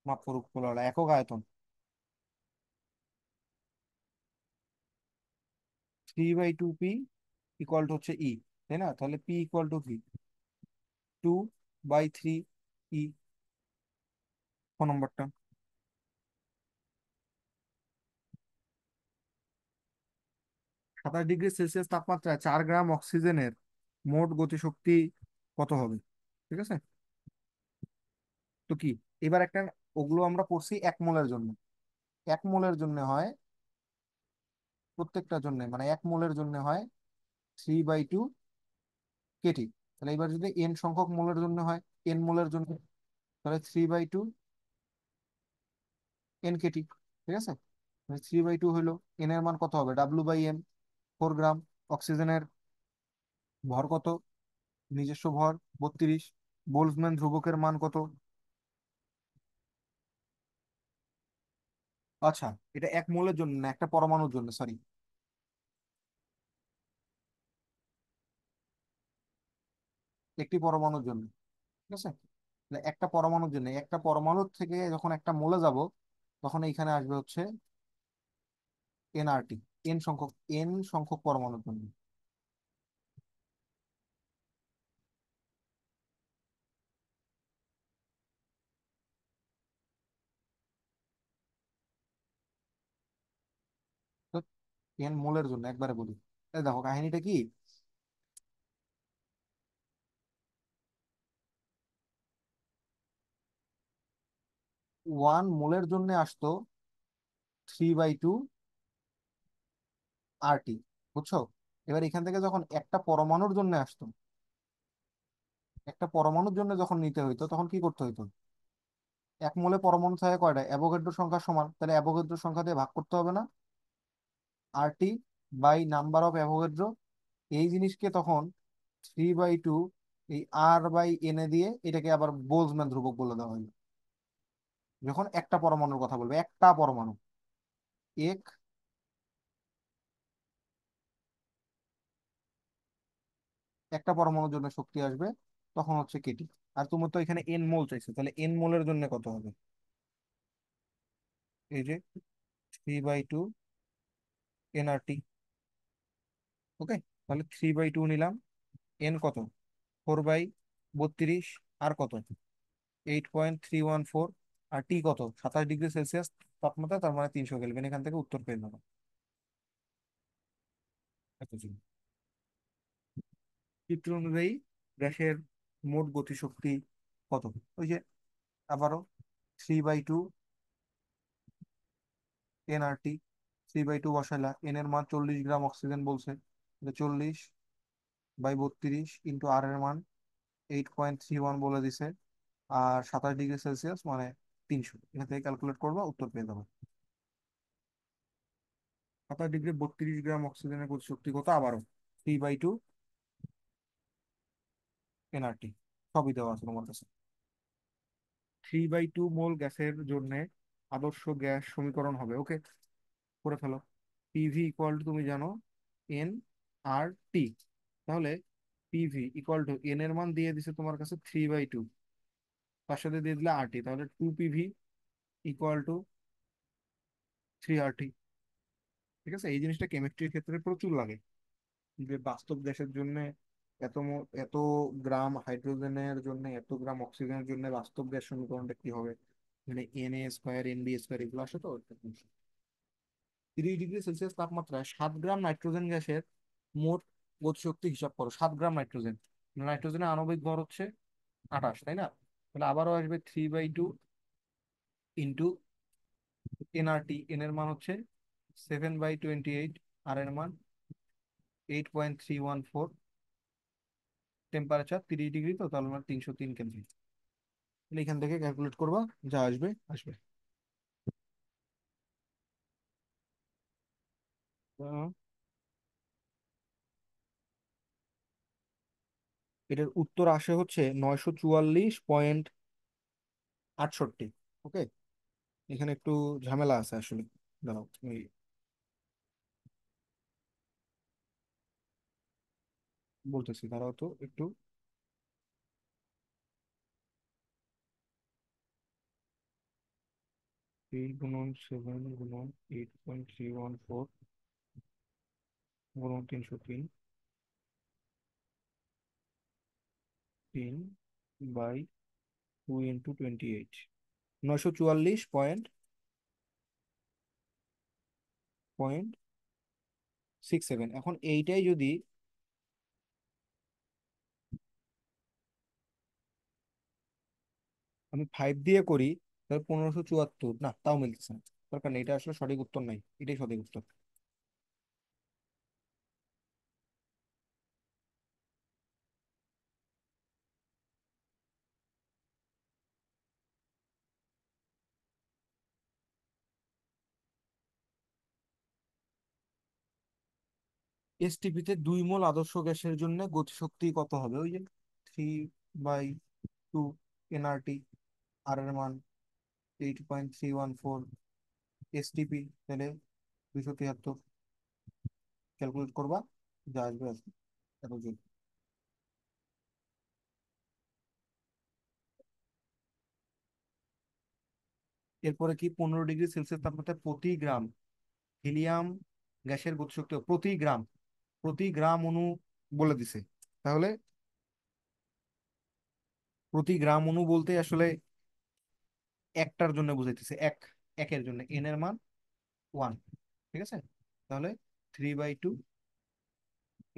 মাফ করুক বলা হলো, একক আয়তন 3/2 পি ইকুয়াল টু হচ্ছে ই, তাই না? তাহলে পি ইকুয়াল টু কি? 2/3 ই। ক নম্বরটা। 27 ডিগ্রি সেলসিয়াস তাপমাত্রায় 4 গ্রাম অক্সিজেনের মোট গতিশক্তি কত হবে? ঠিক আছে। তো কি, এবার একটা, ওগুলো আমরা পড়ছি 1 মোলের জন্য। 1 মোলের জন্য হয়, প্রত্যেকটার জন্য মানে 1 মোলের জন্য হয় 3/2 কেটি। তাহলে এবার যদি এন সংখ্যক মোলের জন্য হয়, N মোলের জন্য, তাহলে 3/2 NKT। ঠিক আছে। 3/2 হইলো, এন এর মান কত হবে? W/M, 4 গ্রাম। অক্সিজেনের ভর কত? নিজস্ব ভর 32। বোলজম্যান ধ্রুবকের মান কত? আচ্ছা, এটা 1 মোলের জন্য না, একটা পরমাণুর জন্য, সরি। একটি পরমাণুর জন্য। ঠিক আছে। তাহলে একটা পরমাণুর জন্য, একটা পরমাণুর থেকে যখন একটা মোলে যাব, তখন এইখানে আসবে হচ্ছে এনআরটি। এন সংখ্যক পরমাণুর জন্য। তো এন মোলের জন্য একবারে বলি। এই দেখো কাহিনীটা কি, 1 মোলের জন্য আসতো 3/2 RT। বুঝছো? এবার এখান থেকে যখন একটা পরমাণুর জন্য আসতো, একটা পরমাণুর জন্য যখন নিতে হইতো তখন কি করতে হইতো? 1 মোলে পরমাণু থাকে কয়টা? অ্যাভোগাড্রো সংখ্যা সমান, তাহলে অ্যাভোগাড্রো সংখ্যা দিয়ে ভাগ করতে হবে না? RT by number of Avogadro. এই জিনিসকে তখন 3/2 এই R/N দিয়ে এটাকে আবার বোলজম্যান ধ্রুবক বলে দেওয়া হলো, যখন একটা পরমাণুর কথা বলবে, একটা পরমাণু। এক একটা পরমাণুর জন্য শক্তি আসবে, তখন হচ্ছে কেটি। আর তোমার তো এখানে এন মোল চাইছে, তাহলে এন মোলের জন্য কত হবে? এই যে 3/2 এনআরটি। ওকে, তাহলে 3/2 নিলাম। এন কত? 4/32। আর কত? 8.314। আর টি কত? 27 ডিগ্রি সেলসিয়াস তাপমাত্রা, তার মানে 300 কেলভিন। এখান থেকে উত্তর পেয়ে যাবো। এত ছিল। চিত্র অনুযায়ী গ্যাসের মোট গতিশক্তি কত? ওই যে আবারও 3/2 এনআরটি। 3/2 বসাইলা, এন এর মান 40 গ্রাম অক্সিজেন বলছে, 40/32 আর এর মান 8.31 বলে দিছে। আর 27 ডিগ্রি সেলসিয়াস মানে 300। এখান থেকে ক্যালকুলেট করবো, উত্তর পেয়ে যাবো। 27 ডিগ্রি 32 গ্রাম অক্সিজেনের গতিশক্তি কত? আবারও 3/2 এনআরটি। সবই দেওয়া আছে তোমার কাছে। 3/2 মোল গ্যাসের জন্য আদর্শ গ্যাস সমীকরণ হবে, ওকে, করে ফেলো। পিভি ইকুয়াল টু, তুমি জানো, এন আর টি। তাহলে পিভি ইকুয়াল টু, এন এর মান দিয়ে দিছে তোমার কাছে 3/2, তার সাথে দিয়ে দিলে আরটি, তাহলে 2 পিভি ইকুয়াল টু 3 আরটি। ঠিক আছে, এই জিনিসটা কেমিস্ট্রির ক্ষেত্রে প্রচুর লাগে, যে বাস্তব গ্যাসের জন্য এত গ্রাম হাইড্রোজেনের জন্য এত গ্রাম অক্সিজেনের জন্য বাস্তব গ্যাস সমীকরণটা কি হবে, মানে Na² Nb² এগুলো আসে তো। 30 ডিগ্রি সেলসিয়াস তাপমাত্রায় 7 গ্রাম নাইট্রোজেন গ্যাসের মোট গতিশক্তি হিসাব করো। 7 গ্রাম নাইট্রোজেন, নাইট্রোজেনের আণবিক ভর হচ্ছে 28, তাই না? তাহলে আবারও আসবে 3/2 ইন্টু এনআরটি। এন এর মান হচ্ছে 7/28, আর এর মান 8.314। টেম্পারেচার 30 ডিগ্রি, তো তাহলে আমার 303 কেলভিন। তাহলে এখান থেকে ক্যালকুলেট করবা, যা আসবে আসবে। আহ, এটার উত্তর আসে হচ্ছে 944.68। ওকে, এখানে একটু ঝামেলা আছে আসলে। দাঁড়াও, আমি বলতেছি, দাঁড়াও তো একটু। 3 × 7 × 8.314 গুণন 303/2 × 28, 944.67। এখন এইটাই যদি আমি 5 দিয়ে করি, তাহলে 1574, না তাও মিলতেছে না। দরকার নেই, এটা আসলে সঠিক উত্তর নাই, এটাই সঠিক উত্তর। এসটিপিতে 2 মোল আদর্শ গ্যাসের জন্য গতিশক্তি কত হবে? ওই যে 3/2 এনআরটি, আর এর মান 8.314 এসটিপি, তাহলে 273। ক্যালকুলেট করবা, যা আসবে আসবে। এত জলদি। এরপরে কি, 15 ডিগ্রি সেলসিয়াস তাপমাত্রায় প্রতি গ্রাম হিলিয়াম গ্যাসের গতিশক্তি প্রতি গ্রাম, প্রতি গ্রাম অণু বলে দিছে। তাহলে প্রতি গ্রাম অণু বলতে আসলে একটার জন্য বুঝাইতেছে, একের জন্য এন এর মান 1। ঠিক আছে, তাহলে 3/2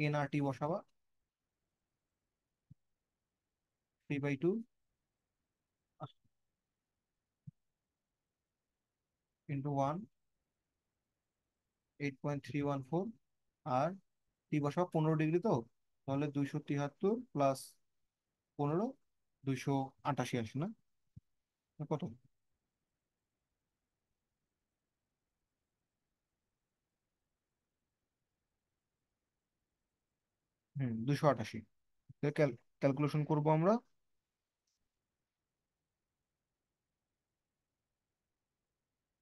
এনআরটি বসাবা। 3/2 ইন্টু 1, 8.314। আর টি বসাবা 15 ডিগ্রি, তো তাহলে 273 প্লাস 15, 288 আসে না? না কত? হুম, 288। ক্যালকুলেশন করবো আমরা।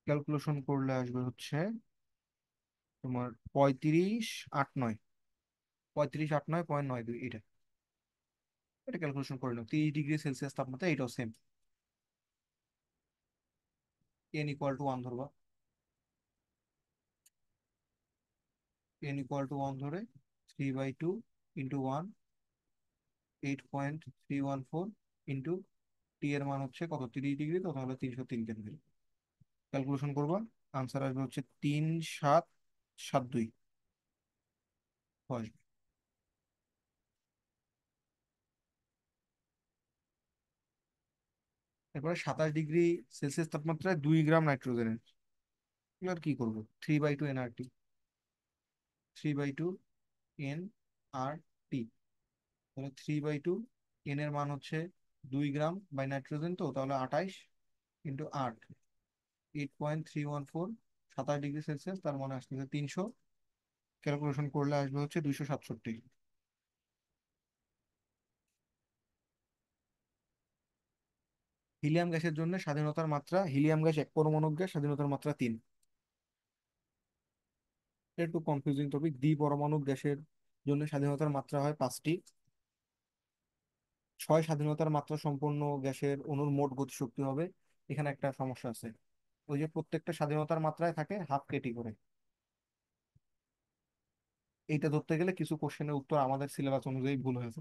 ক্যালকুলেশন করলে আসবে হচ্ছে তোমার 35.89, 35.89.92, এটা এটা ক্যালকুলেশন করে নাও। 30 ডিগ্রি সেলসিয়াস তাপমাত্রা, এটাও সেম। এন ইকুয়াল টু 1 ধরবা। এন ইকুয়াল টু 1 ধরে 3/2 ইন্টু 1, 8.314 ইন্টু টি এর মান হচ্ছে কত, 30 ডিগ্রি, তো তাহলে 303 কেলভিন। ক্যালকুলেশন করবা, আনসার আসবে হচ্ছে 3772 হয়। এরপরে 27 ডিগ্রি সেলসিয়াস তাপমাত্রায় 2 গ্রাম নাইট্রোজেনের, এগুলো আর কি করবো, 3/2 এনআরটি, 3/2 এন আর টি, তাহলে 3/2 এর মান হচ্ছে 2 গ্রাম বাই নাইট্রোজেন, তো তাহলে 28 ইন্টু 8, 8.314, 27 ডিগ্রি সেলসিয়াস, তার মানে আসতেছে 300, ক্যালকুলেশন করলে আসবে হচ্ছে 267। হিলিয়াম গ্যাসের জন্য স্বাধীনতার মাত্রা, হিলিয়াম গ্যাস এক পরমাণু গ্যাস, স্বাধীনতার মাত্রা 3। একটু কনফিউজিং টপিক, দ্বি পরমাণু গ্যাসের জন্য স্বাধীনতার মাত্রা হয় 5টি। 6 স্বাধীনতার মাত্রা সম্পন্ন গ্যাসের অণুর মোট গতিশক্তি হবে, এখানে একটা সমস্যা আছে, ওই যে প্রত্যেকটা স্বাধীনতার মাত্রায় থাকে হাফ কেটি করে। এইটা ধরতে গেলে কিছু কোশ্চেনের উত্তর আমাদের সিলেবাস অনুযায়ী ভুল হয়েছে।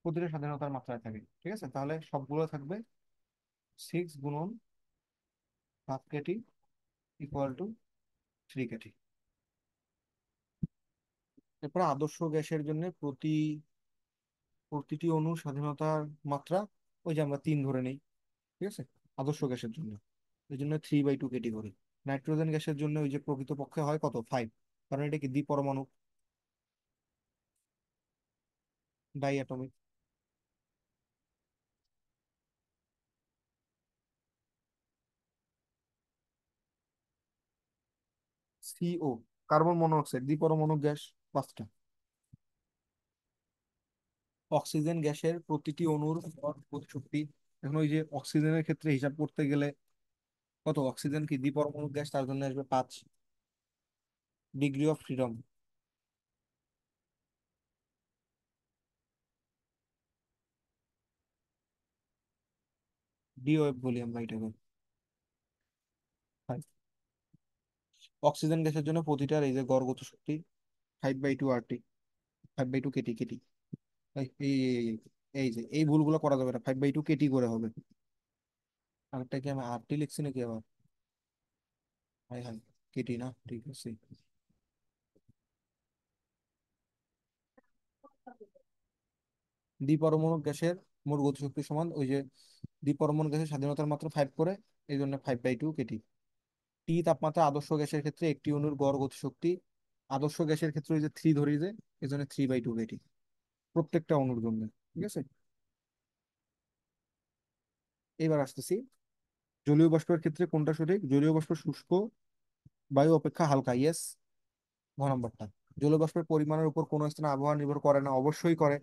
প্রতিটা স্বাধীনতার মাত্রায় থাকে, ঠিক আছে, তাহলে সবগুলো থাকবে 6 গুণন half KT equal to 3 KT. এরপর আদর্শ গ্যাসের জন্য প্রতিটি অণুর স্বাধীনতার মাত্রা ওই যে আমরা 3 ধরে নেই, ঠিক আছে, আদর্শ গ্যাসের জন্য, এই জন্য 3/2 কেটি করি। নাইট্রোজেন গ্যাসের জন্য ওই যে প্রকৃতপক্ষে হয় কত, 5, কারণ এটা কি দ্বিপরমাণু, diatomic. CO, carbon monoxide, দ্বিপরমাণু গ্যাস 5টা। অক্সিজেন গ্যাসের প্রতিটি অণুর গড় গতিশক্তি, এখন ওই যে অক্সিজেনের ক্ষেত্রে হিসাব করতে গেলে কত, অক্সিজেন কি দ্বিপরমাণু গ্যাস, তার জন্য আসবে 5 ডিগ্রি অফ ফ্রিডম। ডিওএফ বলি আমরা এটাকে। হয়। অক্সিজেন গ্যাসের জন্য প্রতিটার এই যে গড় গতিশক্তি 5/2 RT, 5/2 কেটি কেটি। এই এই এই এই এই যে এই ভুলগুলো করা যাবে না, 5/2 কেটি করে হবে। আরেকটা কি আমি আরটি লিখছি নাকি আবার, হাই হাই, কেটি না, ঠিক আছে। দ্বিপরমাণু গ্যাসের মোট গতিশক্তি সমান ওই যে দ্বিপরমাণু গ্যাসের স্বাধীনতার মাত্রা 5 করে, এই জন্য 5/2 কেটি। টি তাপমাত্রা আদর্শ গ্যাসের ক্ষেত্রে একটি অণুর গড় গতিশক্তি, আদর্শ গ্যাসের ক্ষেত্রে ওই যে 3 ধরি যে, এই জন্য 3/2 কেটি প্রত্যেকটা অণুর জন্য, ঠিক আছে। এবার আসতেছি, জলীয় বাষ্পের ক্ষেত্রে কোনটা সঠিক, জলীয় বাষ্প শুষ্ক বায়ু অপেক্ষা হালকা, ইয়েস, ঘ নম্বরটা। জলীয় বাষ্পের পরিমাণের উপর কোনো স্থানে আবহাওয়া নির্ভর করে না, অবশ্যই করে।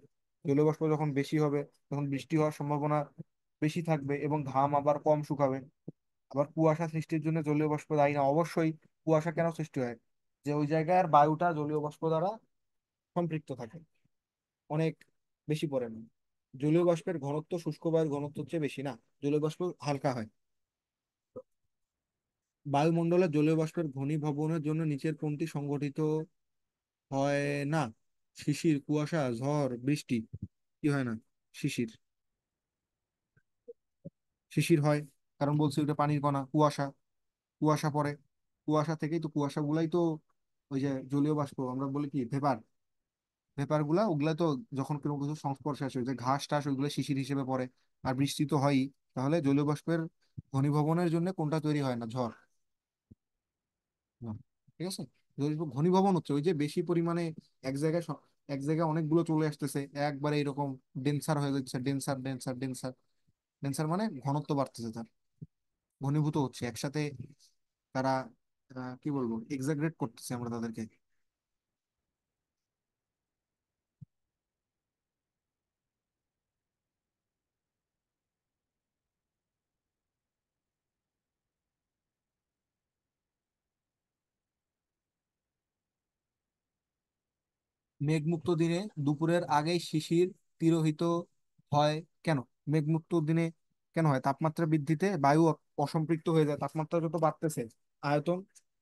জলীয় বাষ্প যখন বেশি হবে তখন বৃষ্টি হওয়ার সম্ভাবনা বেশি থাকবে এবং ঘাম আবার কম শুকাবে। আবার কুয়াশা সৃষ্টির জন্য জলীয় বাষ্প দায়ী না, অবশ্যই। কুয়াশা কেন সৃষ্টি হয়, যে ওই জায়গার বায়ুটা জলীয় বাষ্প দ্বারা সম্পৃক্ত থাকে, অনেক বেশি পরিমাণ। জলীয় বাষ্পের ঘনত্ব শুষ্ক বায়ুর ঘনত্বের চেয়ে বেশি না, জলীয় বাষ্প হালকা হয়। বায়ুমণ্ডলে জলীয় বাষ্পের ঘনীভবনের জন্য নিচের কোনটি সংগঠিত হয় না, শিশির, কুয়াশা, ঝড়, বৃষ্টি, কি হয় না, শিশির। শিশির হয়, কারণ বলছি ওটা পানির কণা, কুয়াশা, কুয়াশা পড়ে, কুয়াশা থেকেই তো, কুয়াশা গুলাই তো ওই যে জলীয় বাষ্প, আমরা বলি কি ভেপার, ভেপার গুলা ওগুলা তো যখন কোনো কিছু সংস্পর্শে আসে, ওই যে ঘাস টাস, ওইগুলো শিশির হিসেবে পড়ে। আর বৃষ্টি তো হয়ই, তাহলে জলীয় বাষ্পের ঘনীভবনের জন্য কোনটা তৈরি হয় না, ঝড়। না, ঠিক আছে। ঘনীভবন হচ্ছে ওই যে বেশি পরিমাণে এক জায়গায় এক জায়গায় অনেকগুলো চলে আসতেছে একবারে, এরকম ডেন্সার হয়ে যাচ্ছে, ডেন্সার ডেন্সার ডেন্সার, ডেন্সার মানে ঘনত্ব বাড়তেছে তার, ঘনীভূত হচ্ছে একসাথে তারা, কি বলবো, এক্সাগ্রেট করতেছে আমরা তাদেরকে। মেঘমুক্ত দিনে দুপুরের আগেই শিশির তিরোহিত হয় কেন? মেঘমুক্ত দিনে কেন হয়? তাপমাত্রা বৃদ্ধিতে বায়ু অসম্পৃক্ত হয়ে যায়। তাপমাত্রা যত বাড়তেছে, আয়তন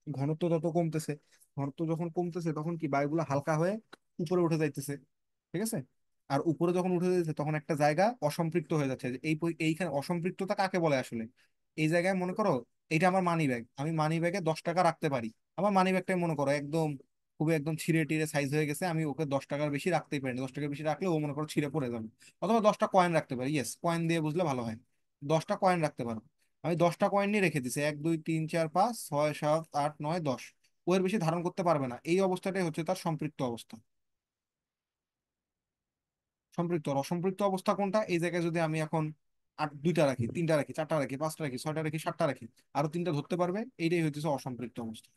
ঘনত্ব তত কমতেছে। ঘনত্ব যখন কমতেছে তখন কি বায়ুগুলো হালকা হয়ে উপরে উঠে যাইতেছে। ঠিক আছে? আর উপরে যখন উঠে যাচ্ছে তখন একটা জায়গা অসম্পৃক্ত হয়ে যাচ্ছে। এইখানে অসম্পৃক্ততা কাকে বলে আসলে? এই জায়গায় মনে করো এটা আমার মানি ব্যাগ, আমি মানি ব্যাগে 10 টাকা রাখতে পারি। আমার মানি ব্যাগটাই মনে করো একদম খুবই একদম ছিঁড়ে টিড়ে সাইজ হয়ে গেছে, আমি ওকে 10 টাকার বেশি রাখতেই পারি না। 10 টাকার বেশি রাখলে ও মনে করো ছিঁড়ে পড়ে যাবে। অথবা 10টা কয়েন রাখতে পারি, ইয়েস কয়েন দিয়ে বুঝলে ভালো হয়। 10টা কয়েন রাখতে পারো। আমি 10টা কয়েন নিয়ে রেখে দিছি, 1 2 3 4 5 6 7 8 9 10। ও এর বেশি ধারণ করতে পারবে না, এই অবস্থাটাই হচ্ছে তার সম্পৃক্ত অবস্থা। সম্পৃক্ত আর অসম্পৃক্ত অবস্থা কোনটা? এই জায়গায় যদি আমি এখন 2টা রাখি, 3টা রাখি, 4টা রাখি, 5টা রাখি, 6টা রাখি, 7টা রাখি, আরো 3টা ধরতে পারবে, এইটাই হচ্ছে অসম্পৃক্ত অবস্থা।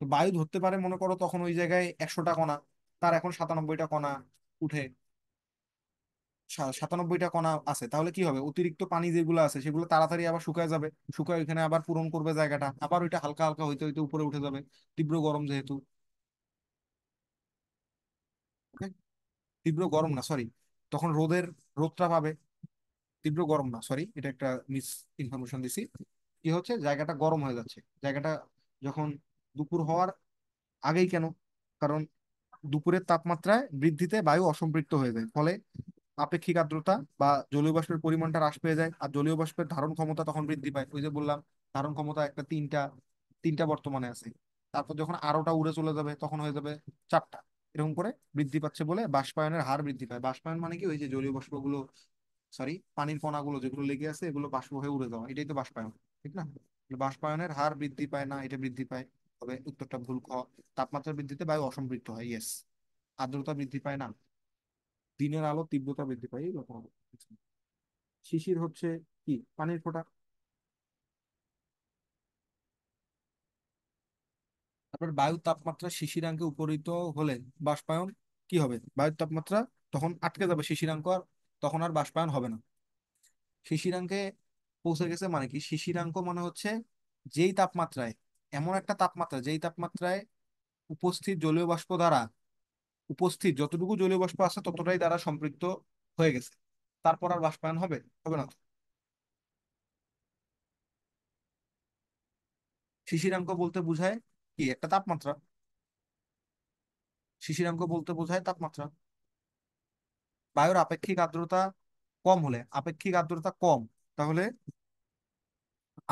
তো বায়ু ধরতে পারে মনে করো তখন ওই জায়গায় 100টা কণা, তার এখন 97টা কণা উঠে 97টা কণা আছে, তাহলে কি হবে? অতিরিক্ত পানি যেগুলো আছে সেগুলো তাড়াতাড়ি আবার শুকায় যাবে। শুকায় ওইখানে আবার পূরণ করবে জায়গাটা, আবার ওইটা হালকা হালকা হইতে হইতে উপরে উঠে যাবে। তীব্র গরম যেহেতু। Okay? তীব্র গরম না, সরি, তখন রোদটা পাবে। তীব্র গরম না, সরি, এটা একটা মিস ইনফরমেশন দিছি। কি হচ্ছে, জায়গাটা গরম হয়ে যাচ্ছে। জায়গাটা যখন দুপুর হওয়ার আগেই কেন? কারণ দুপুরের তাপমাত্রায় বৃদ্ধিতে বায়ু অসম্পৃক্ত হয়ে যায়, ফলে আপেক্ষিক আর্দ্রতা বা জলীয় বাষ্পের পরিমাণটা হ্রাস পেয়ে যায়, আর জলীয় বাষ্পের ধারণ ক্ষমতা তখন বৃদ্ধি পায়। ওই যে বললাম, ধারণ ক্ষমতা একটা তিনটা, তিনটা বর্তমানে আছে। তারপর যখন আরোটা উড়ে চলে যাবে তখন হয়ে যাবে 4টা। এরকম করে বৃদ্ধি পাচ্ছে বলে বাষ্পায়নের হার বৃদ্ধি পায়। বাষ্পায়ন মানে কি? ওই যে জলীয় বাষ্পগুলো, সরি, পানির কণাগুলো যেগুলো লেগে আছে এগুলো বাষ্প হয়ে উড়ে যাওয়া, এটাই তো বাষ্পায়ন। ঠিক না? বাষ্পায়নের হার বৃদ্ধি পায় না, এটা বৃদ্ধি পায়। তবে উত্তরটা ভুল, খ। তাপমাত্রা বৃদ্ধিতে বায়ু অসম্পৃক্ত হয়, ইয়েস। আর্দ্রতা বৃদ্ধি পায় না, দিনের আলো তীব্রতা বৃদ্ধি পায়, এরকম। শিশির হচ্ছে কি? পানির ফোঁটা। তারপর বায়ুর তাপমাত্রা শিশিরাঙ্কে উপনীত হলে বাষ্পায়ন কি হবে? বায়ুর তাপমাত্রা তখন আটকে যাবে শিশিরাঙ্ক, আর তখন আর বাষ্পায়ন হবে না। শিশিরাঙ্কে পৌঁছে গেছে মানে কি? শিশিরাঙ্ক মানে হচ্ছে যেই তাপমাত্রায়, এমন একটা তাপমাত্রা যেই তাপমাত্রায় উপস্থিত জলীয় বাষ্প দ্বারা, উপস্থিত যতটুকু জলীয় বাষ্প আছে ততটাই দ্বারা সম্পৃক্ত হয়ে গেছে, তারপর আর বাষ্পায়ন হবে? হবে না তো। শিশিরাঙ্ক বলতে বোঝায় কি? একটা তাপমাত্রা। শিশিরাঙ্ক বলতে বোঝায় তাপমাত্রা। বায়ুর আপেক্ষিক আর্দ্রতা কম হলে, আপেক্ষিক আর্দ্রতা কম, তাহলে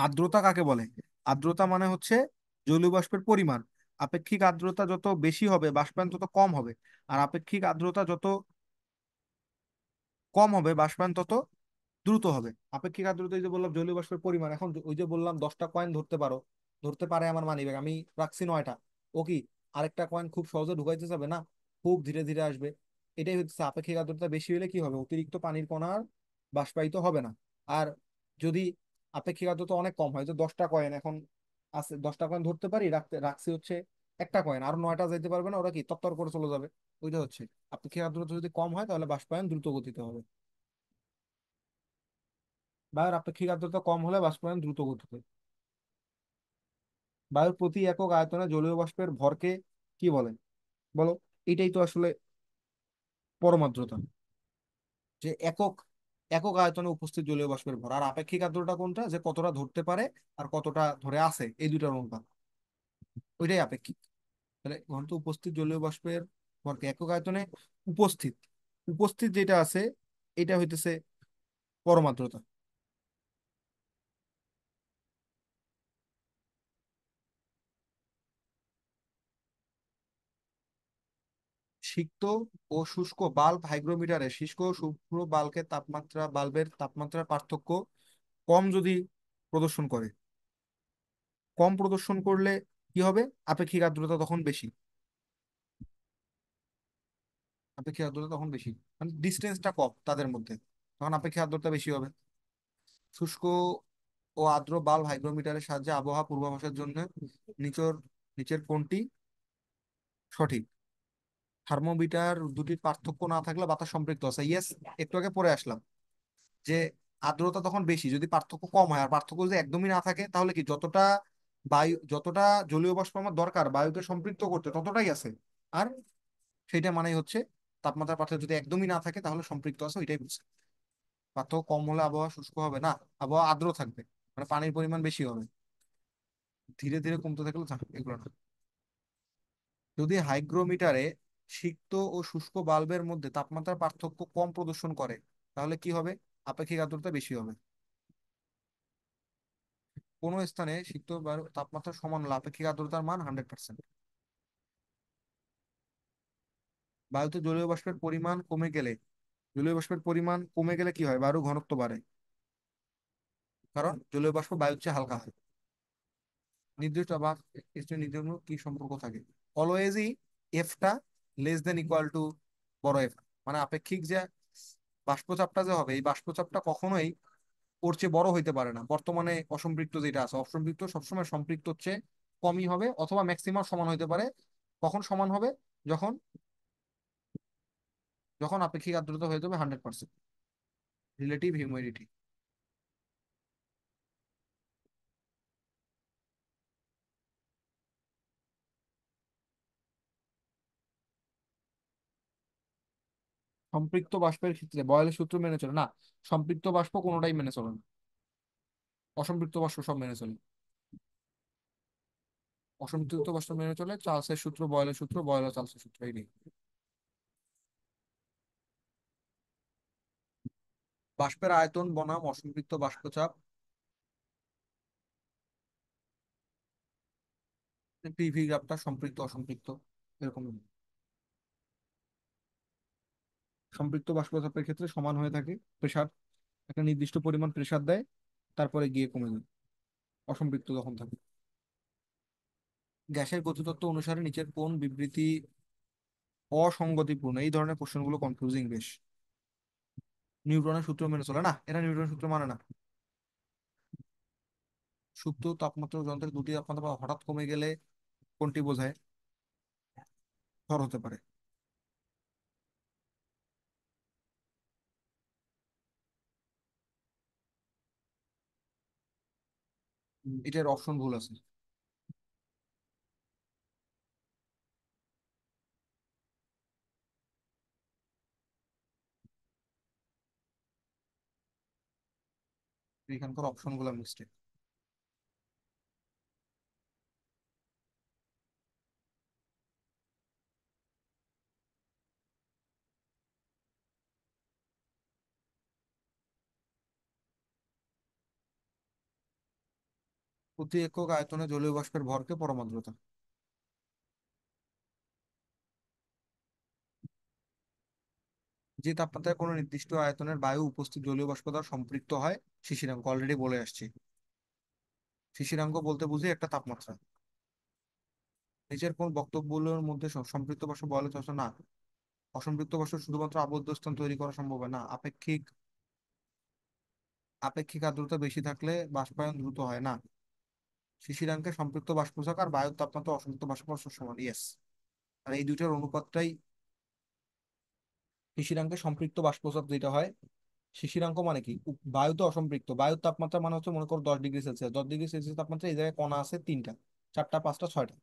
আর্দ্রতা কাকে বলে? আর্দ্রতা মানে হচ্ছে জলীয় বাষ্পের পরিমাণ। আপেক্ষিক আর্দ্রতা যত বেশি হবে বাষ্পায়ন তত কম হবে, আর আপেক্ষিক আর্দ্রতা যত কম হবে বাষ্পায়ন তত দ্রুত হবে। আপেক্ষিক আর্দ্রতা, এই যে বললাম জলীয় বাষ্পের পরিমাণ, এখন ওই যে বললাম 10টা কয়েন ধরতে পারো, ধরতে পারে আমার মানিব্যাগ, আমি রাখছি 9টা। ও কি আরেকটা কয়েন খুব সহজে ঢুকাইতে যাবে না? খুব ধীরে ধীরে আসবে। এটাই হচ্ছে আপেক্ষিক আর্দ্রতা বেশি হলে কি হবে? অতিরিক্ত পানির কণা আর বাষ্পায়িত হবে না। আর যদি আপেক্ষিক আর্দ্রতা অনেক কম হয়, যে 10টা কয়েন এখন আছে, 10টা কয়েন ধরতে পারি, রাখছি হচ্ছে একটা কয়েন, আরো 9টা যাইতে পারবে না, ওরা কি তত্তর করে চলে যাবে। ওইটা হচ্ছে আপেক্ষিক আর্দ্রতা যদি কম হয় তাহলে বাষ্পায়ন দ্রুত গতিতে হবে। বায়ুর আপেক্ষিক আর্দ্রতা কম হলে বাষ্পায়ন দ্রুত গতিতে। বায়ুর প্রতি একক আয়তনে জলীয় বাষ্পের ভরকে কি বলে? বলো। এটাই তো আসলে পরম আর্দ্রতা, যে একক, একক আয়তনে উপস্থিত জলীয় বাষ্পের ভর। আর আপেক্ষিক আর্দ্রতা কোনটা? যে কতটা ধরতে পারে আর কতটা ধরে আছে, এই দুইটার অনুপাত, ওইটাই আপেক্ষিক। তাহলে ঘনত্ব উপস্থিত জলীয় বাষ্পের ভরকে একক আয়তনে উপস্থিত, উপস্থিত যেটা আছে এটা হইতেছে পরম আর্দ্রতা। সিক্ত ও শুষ্ক বাল্ব হাইগ্রোমিটারে শুষ্ক ও শুষ্ক বাল্বের তাপমাত্রার পার্থক্য কম যদি প্রদর্শন করে, কম প্রদর্শন করলে কি হবে? আপেক্ষিক আর্দ্রতা তখন বেশি। আপেক্ষিক আর্দ্রতা তখন বেশি, মানে ডিস্টেন্সটা কম তাদের মধ্যে, তখন আপেক্ষিক আর্দ্রতা বেশি হবে। শুষ্ক ও আর্দ্র বাল্ব হাইগ্রোমিটারের সাহায্যে আবহাওয়া পূর্বাভাসের জন্য নিচের নিচের কোনটি সঠিক? থার্মোমিটার দুটির পার্থক্য না থাকলে বাতাস সম্পৃক্ত আছে, ইয়েস। একটু আগে পড়ে আসলাম যে আর্দ্রতা তখন বেশি যদি পার্থক্য কম হয়, আর পার্থক্য যদি একদমই না থাকে তাহলে কি? যতটা বায়ু যতটা জলীয় বাষ্প আমার দরকার বায়ুকে সম্পৃক্ত করতে ততটাই আছে। আর সেইটা মানেই হচ্ছে তাপমাত্রার পার্থক্য যদি একদমই না থাকে তাহলে সম্পৃক্ত আছে, ওইটাই বুঝছে। পার্থক্য কম হলে আবহাওয়া শুষ্ক হবে না, আবহাওয়া আর্দ্র থাকবে, মানে পানির পরিমাণ বেশি হবে। ধীরে ধীরে কমতে থাকলে এগুলো না। যদি হাইগ্রোমিটারে সিক্ত ও শুষ্ক বাল্বের মধ্যে তাপমাত্রার পার্থক্য কম প্রদর্শন করে তাহলে কি হবে? আপেক্ষিক আর্দ্রতা বেশি হবে। কোনো স্থানে সিক্ত বা তাপমাত্রা সমান হলে আপেক্ষিক আর্দ্রতার মান 100%। বায়ুতে জলীয় বাষ্পের পরিমাণ কমে গেলে, জলীয় বাষ্পের পরিমাণ কমে গেলে কি হয়? বায়ুর ঘনত্ব বাড়ে, কারণ জলীয় বাষ্প বায়ুর চেয়ে হালকা হয়। নির্দিষ্ট বা নির্দিষ্ট কি সম্পর্ক থাকে? অলওয়েজই এফটা লেস দেন ইকুয়াল টু বড় এফ। মানে আপেক্ষিক যে বাষ্পচাপটা যে হবে, এই বাষ্পচাপটা কখনোই ওর চেয়ে বড় হইতে পারে না। বর্তমানে অসম্পৃক্ত যেটা আছে, অসম্পৃক্ত সবসময় সম্পৃক্ত হচ্ছে কমই হবে, অথবা ম্যাক্সিমাম সমান হইতে পারে। কখন সমান হবে? যখন যখন আপেক্ষিক আর্দ্রতা হয়ে যাবে 100%। Relative humidity. সম্পৃক্ত বাষ্পের ক্ষেত্রে বয়েলের সূত্র মেনে চলে না। সম্পৃক্ত বাষ্প কোনোটাই মেনে চলে না। অসম্পৃক্ত বাষ্প সব মেনে চলে। অসম্পৃক্ত বাষ্প মেনে চলে চার্লসের সূত্র, বয়েলের সূত্র, বয়েল চার্লসের সূত্র, এই নিয়ে। বাষ্পের আয়তন বনাম অসম্পৃক্ত বাষ্পচাপ। পিভি গ্রাফটা সম্পৃক্ত অসম্পৃক্ত এরকম। সম্পৃক্ত বাষ্পচাপের ক্ষেত্রে সমান হয়ে থাকে প্রেসার, একটা নির্দিষ্ট পরিমাণ প্রেসার দেয়, তারপরে গিয়ে কমে যায়। অসম্পৃক্ত যখন থাকে। গ্যাসের গতিতত্ত্ব অনুসারে নিচের কোন বিবৃতি অসঙ্গতিপূর্ণ? এই ধরনের কোশ্চেনগুলো কনফিউজিং বেশ। নিউটনের সূত্র মেনে চলে না, এরা নিউটনের সূত্র মানে না। সুপ্ত তাপমাত্রা যন্ত্রের দুটি তাপমাত্রা হঠাৎ কমে গেলে কোনটি বোঝায়? ঝড় হতে পারে। এটার অপশন ভুল আছে। এখানকার অপশন গুলো মিস্টেক। প্রতি একক আয়তনে জলীয় বাষ্পের ভরকে পরম আর্দ্রতা। যে তাপমাত্রায় কোনো নির্দিষ্ট আয়তনের বায়ু উপস্থিত জলীয় বাষ্প দ্বারা সম্পৃক্ত হয় শিশিরাঙ্ক, অলরেডি বলে আসছি। শিশিরাঙ্ক বলতে বুঝি একটা তাপমাত্রা। নিচের কোন বক্তব্যগুলোর মধ্যে সম্পৃক্ত বাষ্প বলা চলছে না? অসম্পৃক্ত বাষ্প শুধুমাত্র আবদ্ধ স্থান তৈরি করা সম্ভব হয় না। আপেক্ষিক আপেক্ষিক আর্দ্রতা বেশি থাকলে বাষ্পায়ন দ্রুত হয় না। শিশিরাঙ্কে সম্পৃক্ত বাষ্পচাপ আর বায়ুর তাপমাত্রা অসম্পৃক্ত বাষ্প সমান, ইয়েস। আর এই দুইটার অনুপাতটাই শিশিরাঙ্কে সম্পৃক্ত বাষ্পচাপ যেটা হয়। শিশিরাঙ্ক মানে কি? বায়ুতে অসম্পৃক্ত, বায়ুর তাপমাত্রা মানে হচ্ছে মনে করো 10 ডিগ্রি সেলসিয়াস। 10 ডিগ্রি সেলসিয়াস তাপমাত্রা, এই জায়গায় কণা আছে তিনটা, চারটা, পাঁচটা, ছয়টা।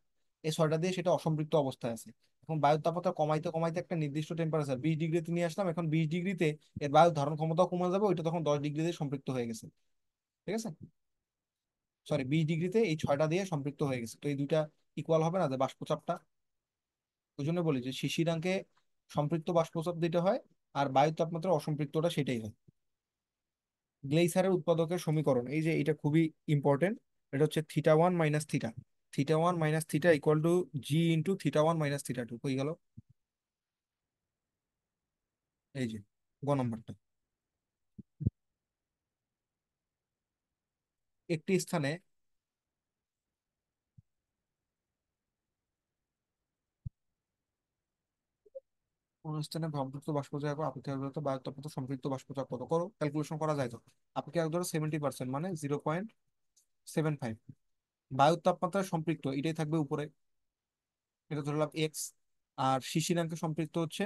এই ছয়টা দিয়ে সেটা অসম্পৃক্ত অবস্থায় আছে। এখন বায়ুর তাপমাত্রা কমাইতে কমাইতে একটা নির্দিষ্ট টেম্পারেচার 20 ডিগ্রিতে নিয়ে আসলাম, এখন 20 ডিগ্রিতে এর বায়ুর ধারণ ক্ষমতাও কমে যাবে, ওইটা তখন 10 ডিগ্রিতে সম্পৃক্ত হয়ে গেছে। ঠিক আছে? সরি, 20 ডিগ্রিতে এই ছয়টা দিয়ে সম্পৃক্ত হয়ে গেছে, তো এই দুইটা ইকুয়াল হবে না যে বাষ্পচাপটা। ওই জন্য বলি যে শিশিরাঙ্কে সম্পৃক্ত বাষ্পচাপ যেটা হয় আর বায়ুর তাপমাত্রা অসম্পৃক্তটা সেটাই হয়। গ্লেইসারের উৎপাদকের সমীকরণ, এই যে এটা খুবই ইম্পর্টেন্ট। এটা হচ্ছে theta 1 minus theta. Theta 1 minus theta equal to G into theta 1 minus theta 2 হয়ে গেল। এই যে গ নম্বরটা। একটি স্থানে কোন স্থানে সম্পৃক্ত বাষ্পচাপ আপেক্ষিক আর্দ্রতা বায়ুর তাপমাত্রা সম্পৃক্ত বাষ্পচাপ কত করো, ক্যালকুলেশন করা যায় তো। আপেক্ষিক আর্দ্রতা 70%, মানে 0.75। বায়ুর তাপমাত্রা সম্পৃক্ত এটাই থাকবে উপরে, এটা ধরলাম এক্স। আর শিশিরাঙ্কে সম্পৃক্ত হচ্ছে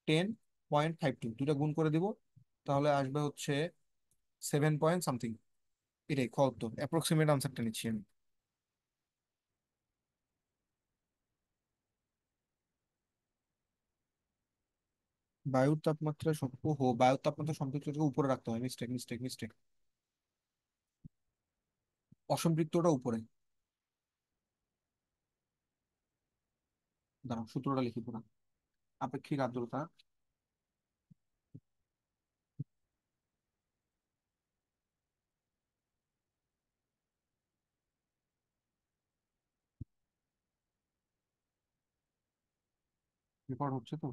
10.52, দুইটা গুণ করে দিব, তাহলে আসবে হচ্ছে 7 পয়েন্ট সামথিং। এটাই খ উত্তর, অ্যাপ্রক্সিমেট আনসারটা নিচ্ছি আমি। বায়ুর তাপমাত্রা ওহো, বায়ুর তাপমাত্রা সম্পৃক্তটাকে উপরে রাখতে হয়, মিস্টেক মিস্টেক মিস্টেক। অসম্পৃক্তটা উপরে। দাঁড়াও, সূত্রটা লিখি পুরা। আপেক্ষিক আর্দ্রতা রেকর্ড হচ্ছে তো?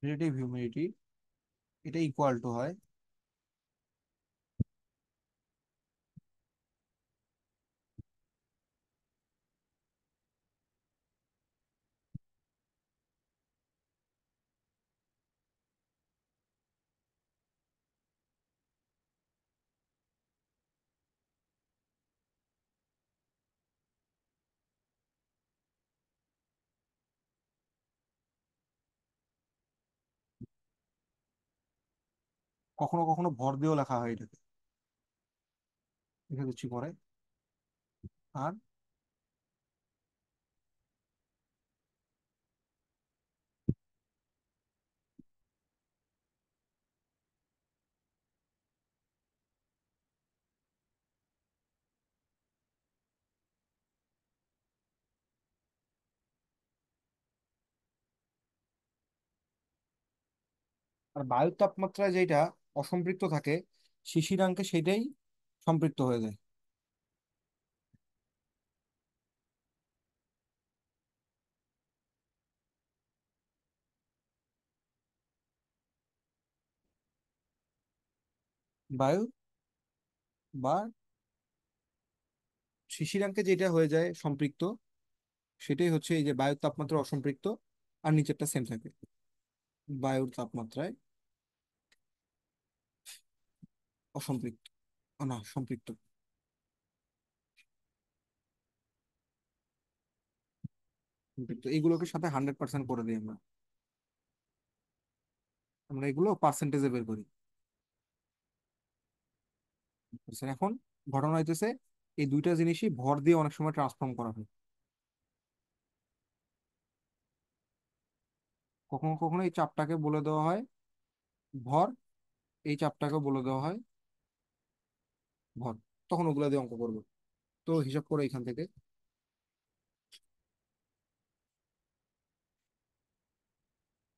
রিলেটিভ হিউমিডিটি, এটা ইকুয়াল টু হয়। কখনো কখনো ভর দিয়েও লেখা হয় এটাকে, লিখে দিচ্ছি পরে। আর আর বায়ুর তাপমাত্রায় যেটা অসম্পৃক্ত থাকে, শিশিরাঙ্কে সেটাই সম্পৃক্ত হয়ে যায়। বায়ু বা শিশিরাঙ্কে যেটা হয়ে যায় সম্পৃক্ত, সেটাই হচ্ছে এই যে বায়ুর তাপমাত্রা অসম্পৃক্ত। আর নিচেরটা সেম থাকে। বায়ুর তাপমাত্রায় অসম্পৃক্ত, না সম্পৃক্ত। সম্পৃক্ত এইগুলোকে সাথে 100% করে দিই আমরা। আমরা এগুলো পার্সেন্টেজে বের করি। বুঝছেন? এখন ঘটনা হইতেছে এই দুইটা জিনিসই ভর দিয়ে অনেক সময় ট্রান্সফর্ম করা হয়। কখনো কখনো এই চাপটাকে বলে দেওয়া হয় ভর, এই চাপটাকে বলে দেওয়া হয় ভর। তখন ওগুলা দিয়ে অঙ্ক করবো। তো হিসাব করে এখান থেকে,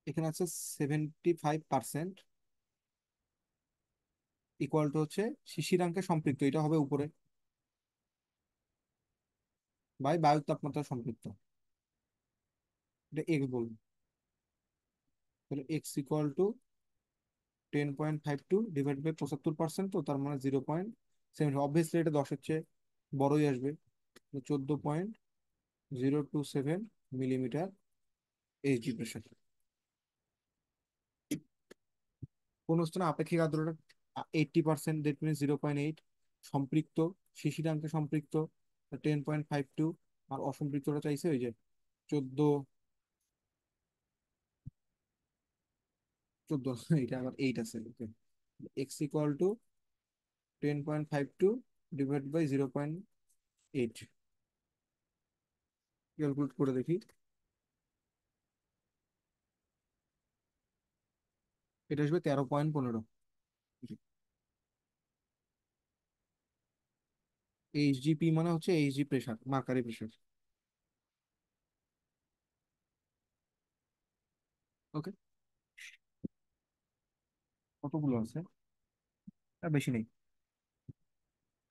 এখানে আছে 75% ইকুয়াল টু হচ্ছে শিশিরাঙ্কে সম্পৃক্ত, এটা হবে উপরে, বাই বায়ুর তাপমাত্রা সম্পৃক্ত, এটা এক্স বলবো। তাহলে X equal to 10.52 divide by 75%, তো তার মানে 0.7, অবভিয়াসলি এটা 10-এর চেয়ে বড়ই আসবে। 14.027 মিলিমিটার এইচজি প্রেশার। কোন স্থানে আপেক্ষিক আর্দ্রতা 80%, দ্যাট মিনস 0.8, সম্পৃক্ত, শিশিরাঙ্কে সম্পৃক্ত 10.52, আর অসম্পৃক্তটা চাইছে ওই যে 14, এটা আবার 8 আছে, okay. X equal to 10.52 divide by 0.8, calculate করে দেখি। এটা আসবে 13.15। এইচজিপি মানে হচ্ছে HG pressure, mercury pressure. Okay. কতগুলো আছে? আর বেশি নেই।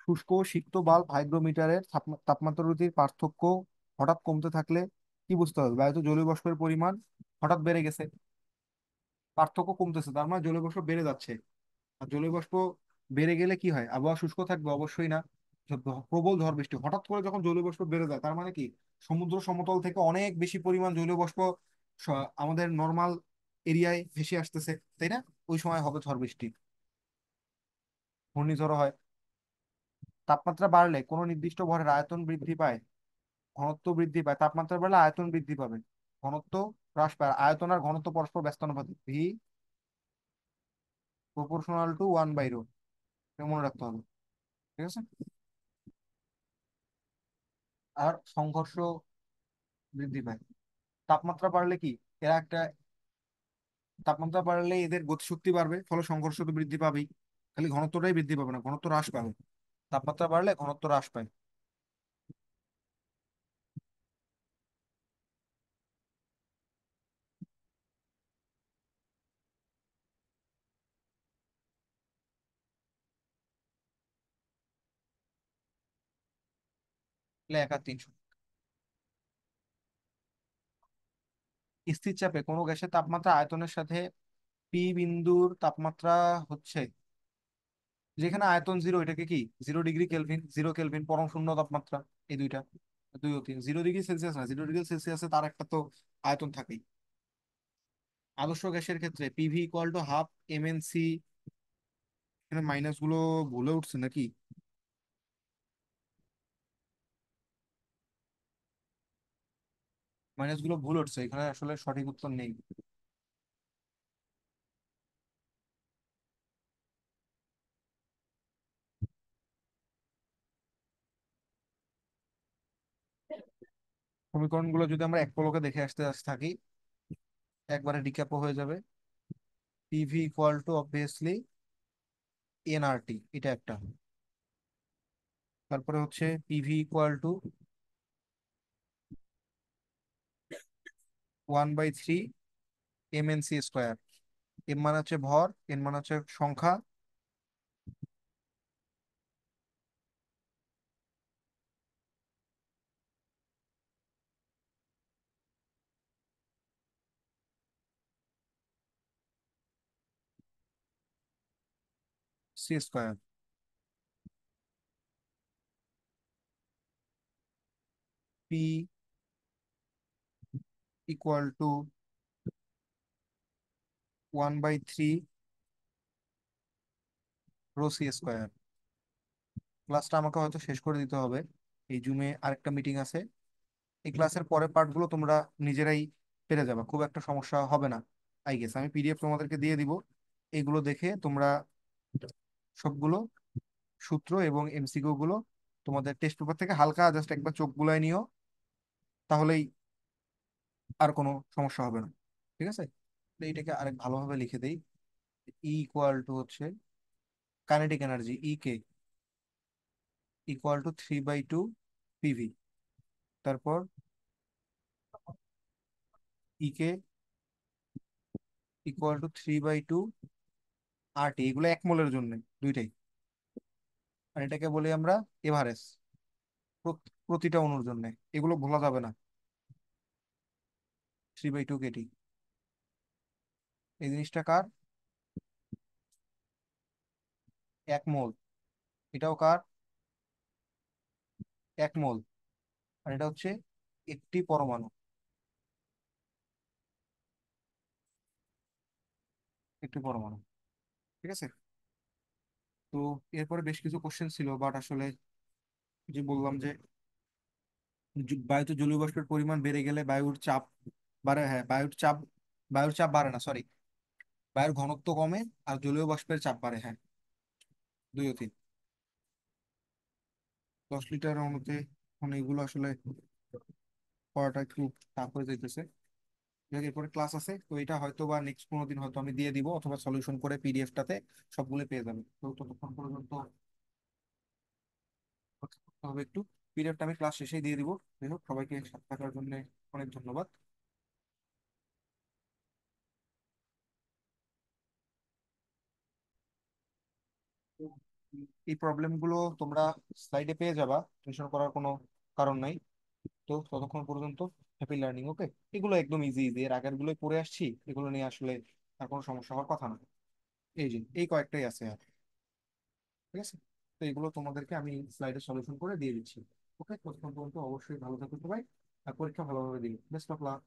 শুষ্ক ও সিক্ত বাল্ব হাইগ্রোমিটারের তাপমাত্রা রুধির পার্থক্য হঠাৎ কমতে থাকলে কি বুঝতে হবে? বায়ুতে জলীয় বাষ্পের পরিমাণ হঠাৎ বেড়ে গেছে, পার্থক্য কমতেছে, তার মানে জলীয় বাষ্প বেড়ে যাচ্ছে। আর জলীয় বাষ্প বেড়ে গেলে কি হয়? আবহাওয়া শুষ্ক থাকবে? অবশ্যই না। প্রবল ঝড় বৃষ্টি হঠাৎ করে যখন জলীয় বাষ্প বেড়ে যায়, তার মানে কি সমুদ্র সমতল থেকে অনেক বেশি পরিমাণ জলীয় বাষ্প আমাদের নর্মাল এরিয়ায় ভেসে আসতেছে, তাই না? ওই সময় হবে ঝড় বৃষ্টি, ঘূর্ণিঝড় হয়। তাপমাত্রা বাড়লে কোনো নির্দিষ্ট ভরের আয়তন বৃদ্ধি পায়, ঘনত্ব বৃদ্ধি পায়। তাপমাত্রা বাড়লে আয়তন বৃদ্ধি পাবে, ঘনত্ব হ্রাস পায়। আয়তন আর ঘনত্ব পরস্পর ব্যস্তানুপাতিক, ভি প্রপোর্শনাল টু 1/ρ, এটা মনে রাখতে হবে। ঠিক আছে। আর সংঘর্ষ বৃদ্ধি পায়। তাপমাত্রা বাড়লে কি, এরা একটা, তাপমাত্রা বাড়লে এদের গতিশক্তি বাড়বে, ফলে সংঘর্ষ তো বৃদ্ধি পাবেই। খালি ঘনত্বটাই বৃদ্ধি পাবে না, ঘনত্ব হ্রাস পাবে। তাপমাত্রা বাড়লে ঘনত্ব হ্রাস পায়। তাহলে 1/3। স্থির চাপে কোনো গ্যাসের তাপমাত্রা আয়তনের সাথে পি বিন্দুর তাপমাত্রা হচ্ছে, যেখানে আয়তন জিরো, এটাকে কি 0 ডিগ্রি কেলভিন, 0 কেলভিন পরম শূন্য তাপমাত্রা। এই দুইটা, 2 ও 3, 0 ডিগ্রি সেলসিয়াস না, 0 ডিগ্রি সেলসিয়াসে তার একটা তো আয়তন থাকেই। আদর্শ গ্যাসের ক্ষেত্রে PV equal to half MnC। এখানে মাইনাস গুলো ভুলে উঠছে নাকি? মাইনাস গুলো ভুল উঠছে, এখানে আসলে সঠিক উত্তর নেই। সমীকরণগুলো যদি আমরা এক পলকে দেখে আসতে আসতে থাকি, একবারে রিক্যাপও হয়ে যাবে। PV equal two obviously NRT, এটা একটা। তারপরে হচ্ছে PV equal two 1/3 MnC²। M মানে হচ্ছে ভর, এন মানে হচ্ছে সংখ্যা, C²। P equal two 1/3 ρC²। ক্লাসটা আমাকে হয়তো শেষ করে দিতে হবে, এই জুমে আরেকটা মিটিং আছে। এই ক্লাসের পরের পার্টগুলো তোমরা নিজেরাই পেরে যাবে, খুব একটা সমস্যা হবে না। আই গেস আমি PDF তোমাদেরকে দিয়ে দিব, এগুলো দেখে তোমরা সবগুলো সূত্র এবং MCকিউ গুলো তোমাদের টেস্ট পেপার থেকে হালকা জাস্ট একবার চোখ বুলায় নিও, তাহলেই আর কোনো সমস্যা হবে না। ঠিক আছে। তো এইটাকে আরেক ভালোভাবে লিখে দেই। ইকুয়াল টু হচ্ছে kinetic energy, K equal to 3/2 PV। তারপর কে ইকুয়াল টু 3/2 RT। এগুলো 1 মোলের জন্য দুইটাই। আর এটাকে বলি আমরা এভারেজ, প্রতিটা অণুর জন্য। এগুলো ভোলা যাবে না। 3/2 KT। এই জিনিসটা কার? 1 মোল। এটাও কার? 1 মোল। আর এটা হচ্ছে একটি পরমাণু, একটি পরমাণু। ঠিক আছে। তো এরপরে বেশ কিছু কোশ্চেন ছিল, বাট আসলে যে বললাম যে বায়ুতে জলীয় বাষ্পের পরিমাণ বেড়ে গেলে বায়ুর চাপ বাড়ে। হ্যাঁ, বায়ুর চাপ বাড়ে না, সরি, বায়ুর ঘনত্ব কমে আর জলীয় বাষ্পের চাপ বাড়ে। হ্যাঁ, 2 ও 3। 10 লিটার অণুতে মানে এগুলো আসলে পড়াটা একটু টাফ হয়ে যাইতেছে। যাক, এরপরে ক্লাস আছে, তো এটা হয়তো বা নেক্সট কোনো দিন হয়তো আমি দিয়ে দিব, অথবা সলিউশন করে PDF টাতে সবগুলো পেয়ে যাবে। তো ততক্ষণ পর্যন্ত অপেক্ষা করতে হবে একটু। PDF টা আমি ক্লাস শেষেই দিয়ে দিব। যাই হোক, সবাইকে সাথে থাকার জন্য অনেক ধন্যবাদ। এই প্রবলেমগুলো তোমরা স্লাইডে পেয়ে যাবা, টেনশন করার কোনো কারণ নাই। তো ততক্ষণ পর্যন্ত হ্যাপি লার্নিং। ওকে। এগুলো একদম ইজি ইজি, এর আগের গুলোই পড়ে আসছি, এগুলো নিয়ে আসলে আর কোনো সমস্যা হওয়ার কথা না। এই যে এই কয়েকটাই আছে আর। ঠিক আছে। তো এগুলো তোমাদেরকে আমি স্লাইডে সলিউশন করে দিয়ে দিচ্ছি। ওকে, ততক্ষণ পর্যন্ত অবশ্যই ভালো থাকতে সবাই, আর পরীক্ষা ভালোভাবে দিই। Best of luck.